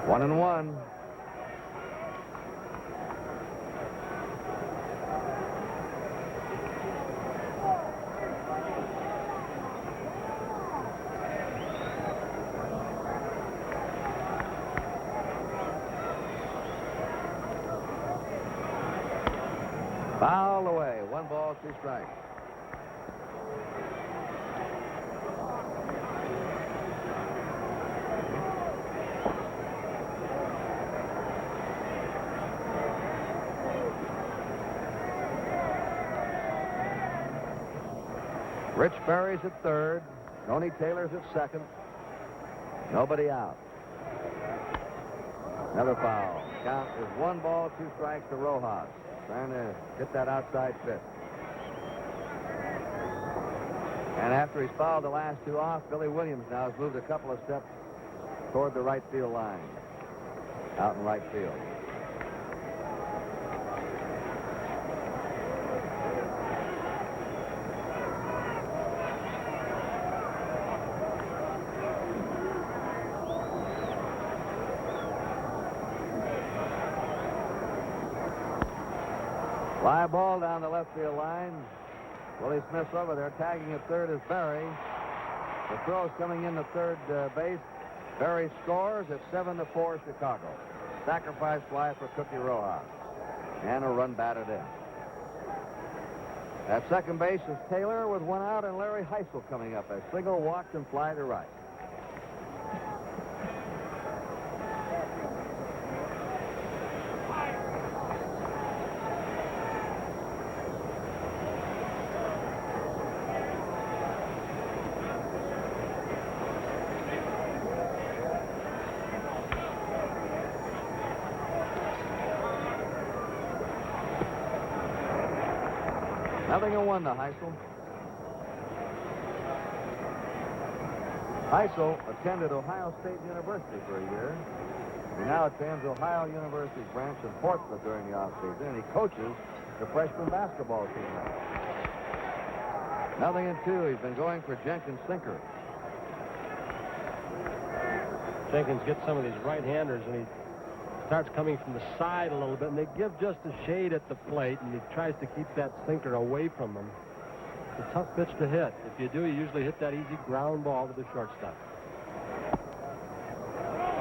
One and one. Foul away. 1 ball, 2 strikes. Rich Berry's at third. Tony Taylor's at second. Nobody out. Another foul. Count is 1 ball, 2 strikes to Rojas. Trying to get that outside fit. And after he's fouled the last 2 off, Billy Williams now has moved a couple of steps toward the right field line. Out in right field. Fly ball down the left field line. Willie Smith's over there. Tagging at third is Berry. The throw's coming in the third base. Berry scores at 7-4 Chicago. Sacrifice fly for Cookie Rojas. And a run batted in. At second base is Taylor with 1 out, and Larry Heisel coming up. A single, walk, and fly to right. Nothing in 1 to Heisel. Heisel attended Ohio State University for a year. He now attends Ohio University's branch in Portsmouth during the offseason, and he coaches the freshman basketball team now. Nothing in 2. He's been going for Jenkins' sinker. Jenkins gets some of these right-handers, and he starts coming from the side a little bit, and they give just a shade at the plate, and he tries to keep that sinker away from them. It's a tough pitch to hit. If you do, you usually hit that easy ground ball to the shortstop.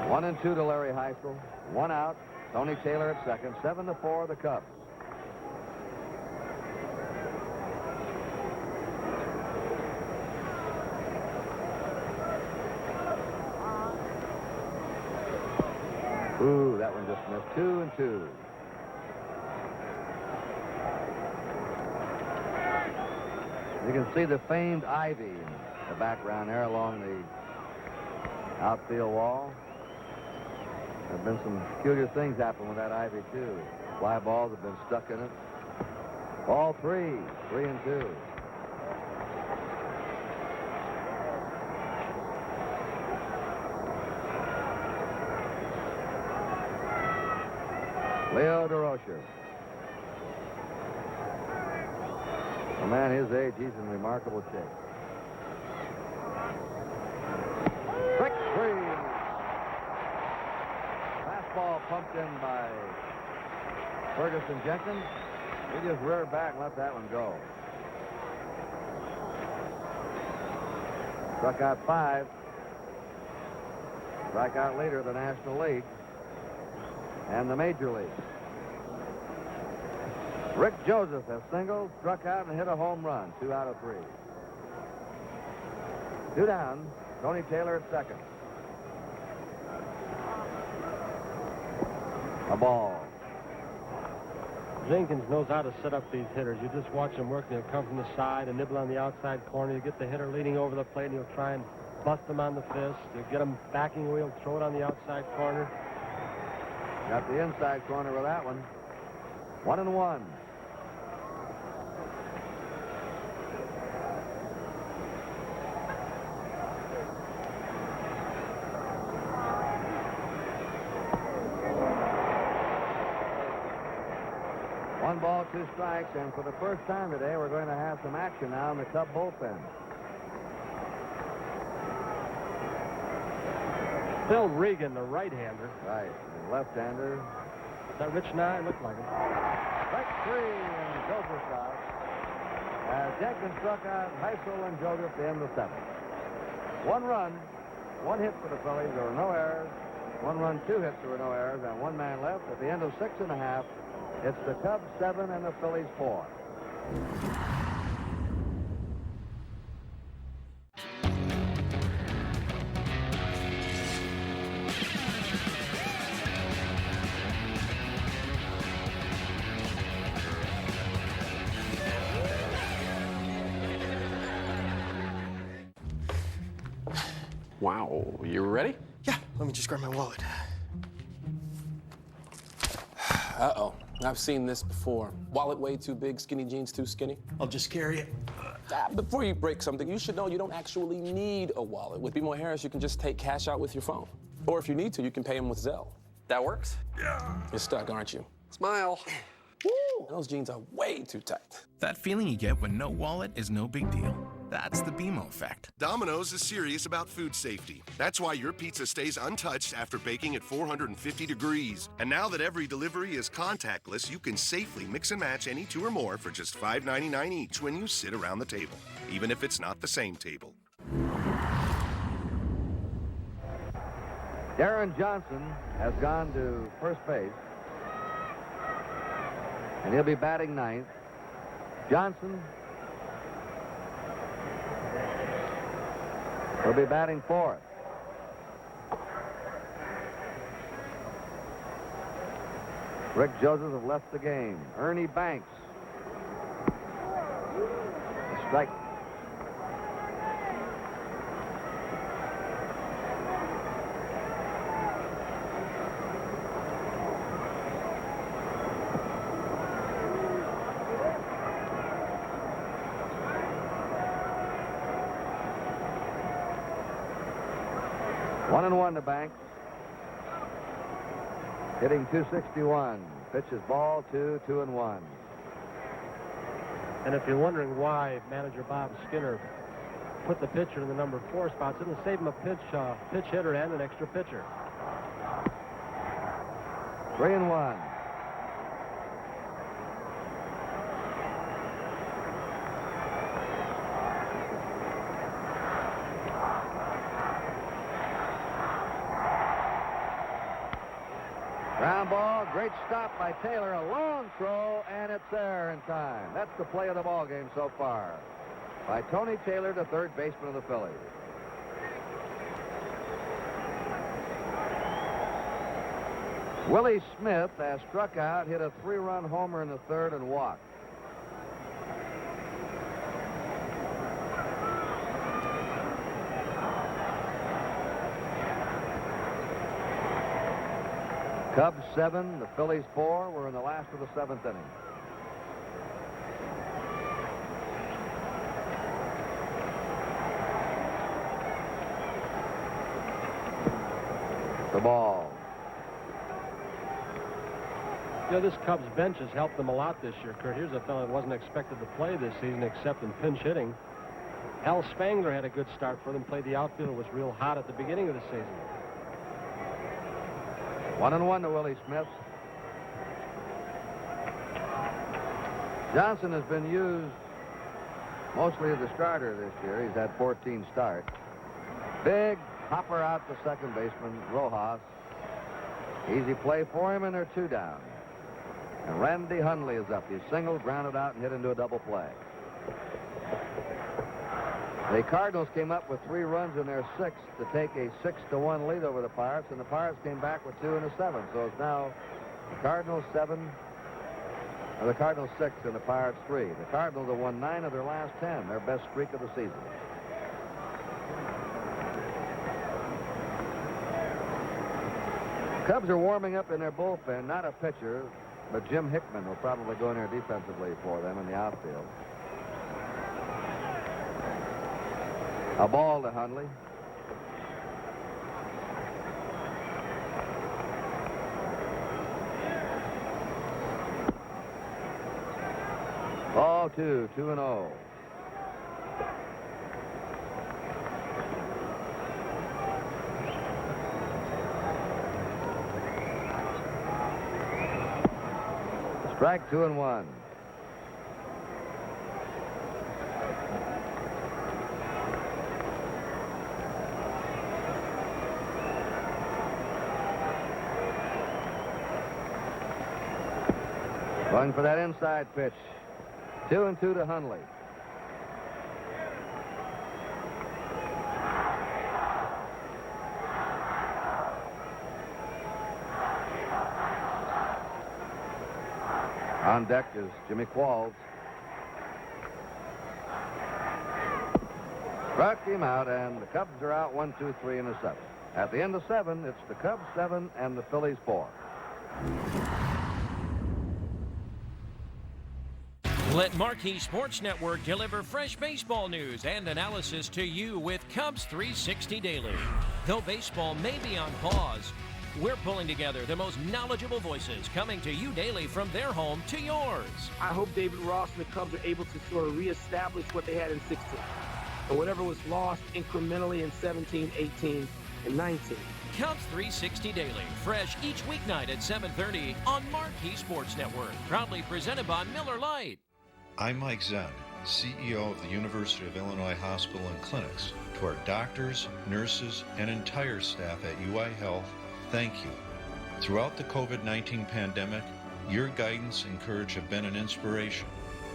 1 and 2 to Larry Heisel. 1 out. Tony Taylor at second. 7-4 the Cubs. Ooh, that one just missed. 2 and 2. You can see the famed ivy in the background there along the outfield wall. There have been some peculiar things happen with that ivy, too. Fly balls have been stuck in it. Ball 3. 3 and 2. Leo DeRocher. A man his age, he's in remarkable shape. Strike 3. Fastball pumped in by Ferguson Jenkins. He just reared back and let that one go. Struck out 5. Strikeout leader of the National League and the Major League. Rick Joseph has singled, struck out, and hit a home run. 2 out of 3. 2 down. Tony Taylor at second. A ball. Jenkins knows how to set up these hitters. You just watch him work. He'll come from the side and nibble on the outside corner. You get the hitter leaning over the plate, and he'll try and bust him on the fist. He'll get him backing away. He'll throw it on the outside corner. Got the inside corner with that one. 1 and 1. 2 strikes, and for the first time today, we're going to have some action now in the Cub bullpen. Phil Regan, the right-hander. Right, the left-hander. Is that Rich Nye? It looked like it. Strike 3, and Joseph's out. As Jenkins struck out Heisel and Joseph to end the 7th. 1 run, 1 hit for the Phillies. There were no errors. 1 run, 2 hits. There were no errors, and 1 man left. At the end of 6 1/2, it's the Cubs 7 and the Phillies 4. Wow, you ready? Yeah, let me just grab my wallet. Uh-oh, I've seen this before. Wallet way too big, skinny jeans too skinny. I'll just carry it. Before you break something, you should know you don't actually need a wallet. With BMO Harris, you can just take cash out with your phone. Or if you need to, you can pay him with Zelle. That works? Yeah. You're stuck, aren't you? Smile. Woo! Those jeans are way too tight. That feeling you get when no wallet is no big deal. That's the BMO effect. Domino's is serious about food safety. That's why your pizza stays untouched after baking at 450 degrees. And now that every delivery is contactless, you can safely mix and match any 2 or more for just $5.99 each when you sit around the table, even if it's not the same table. Darren Johnson has gone to first base, and he'll be batting 9th. Johnson will be batting 4th. Rick Joseph have left the game. Ernie Banks. A strike. One and 1 to Banks. Hitting .261. Pitches ball 2, 2 and 1. And if you're wondering why manager Bob Skinner put the pitcher in the number 4 spot, it'll save him a pitch hitter and an extra pitcher. 3 and 1. Ground ball, great stop by Taylor, a long throw, and it's there in time. That's the play of the ball game so far by Tony Taylor, the third baseman of the Phillies. Willie Smith has struck out, hit a 3-run homer in the 3rd, and walked. Cubs 7, the Phillies 4. We're in the last of the 7th inning. The ball. You know, this Cubs bench has helped them a lot this year, Kurt. Here's a fellow that wasn't expected to play this season except in pinch hitting. Al Spangler had a good start for them, played the outfield, was real hot at the beginning of the season. 1 and 1 to Willie Smith. Johnson has been used mostly as a starter this year. He's had 14 starts. Big hopper out to second baseman, Rojas. Easy play for him, and they're 2 down. And Randy Hundley is up. He's singled, grounded out, and hit into a double play. The Cardinals came up with 3 runs in their 6th to take a 6-1 lead over the Pirates, and the Pirates came back with 2 in the 7th. So it's now the Cardinals 7, or the Cardinals 6, and the Pirates 3. The Cardinals have won 9 of their last 10, their best streak of the season. Cubs are warming up in their bullpen, not a pitcher, but Jim Hickman will probably go in there defensively for them in the outfield. A ball to Hundley. 1-0-2, 2-0. Strike 2-1. Going for that inside pitch. 2-2 to Hundley. On deck is Jimmy Qualls. Struck him out, and the Cubs are out 1-2-3 in the 7th. At the end of 7, it's the Cubs 7 and the Phillies 4. Let Marquee Sports Network deliver fresh baseball news and analysis to you with Cubs 360 Daily. Though baseball may be on pause, we're pulling together the most knowledgeable voices coming to you daily from their home to yours. I hope David Ross and the Cubs are able to sort of reestablish what they had in 16. And whatever was lost incrementally in 17, 18, and 19. Cubs 360 Daily, fresh each weeknight at 7:30 on Marquee Sports Network. Proudly presented by Miller Lite. I'm Mike Zen, CEO of the University of Illinois Hospital and Clinics. To our doctors, nurses, and entire staff at UI Health, thank you. Throughout the COVID-19 pandemic, your guidance and courage have been an inspiration.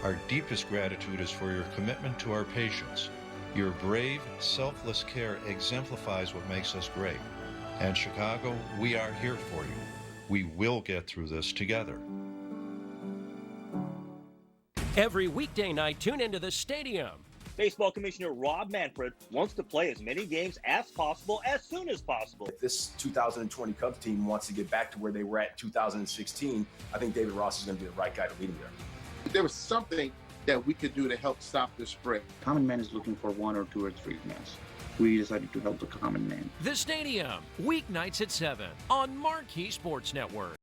Our deepest gratitude is for your commitment to our patients. Your brave, selfless care exemplifies what makes us great. And Chicago, we are here for you. We will get through this together. Every weekday night, tune into the stadium. Baseball Commissioner Rob Manfred wants to play as many games as possible as soon as possible. If this 2020 Cubs team wants to get back to where they were at 2016, I think David Ross is going to be the right guy to lead them there. There was something that we could do to help stop the spread. Common Man is looking for 1 or 2 or 3 men. We decided to help the common man. The Stadium, weeknights at 7 on Marquee Sports Network.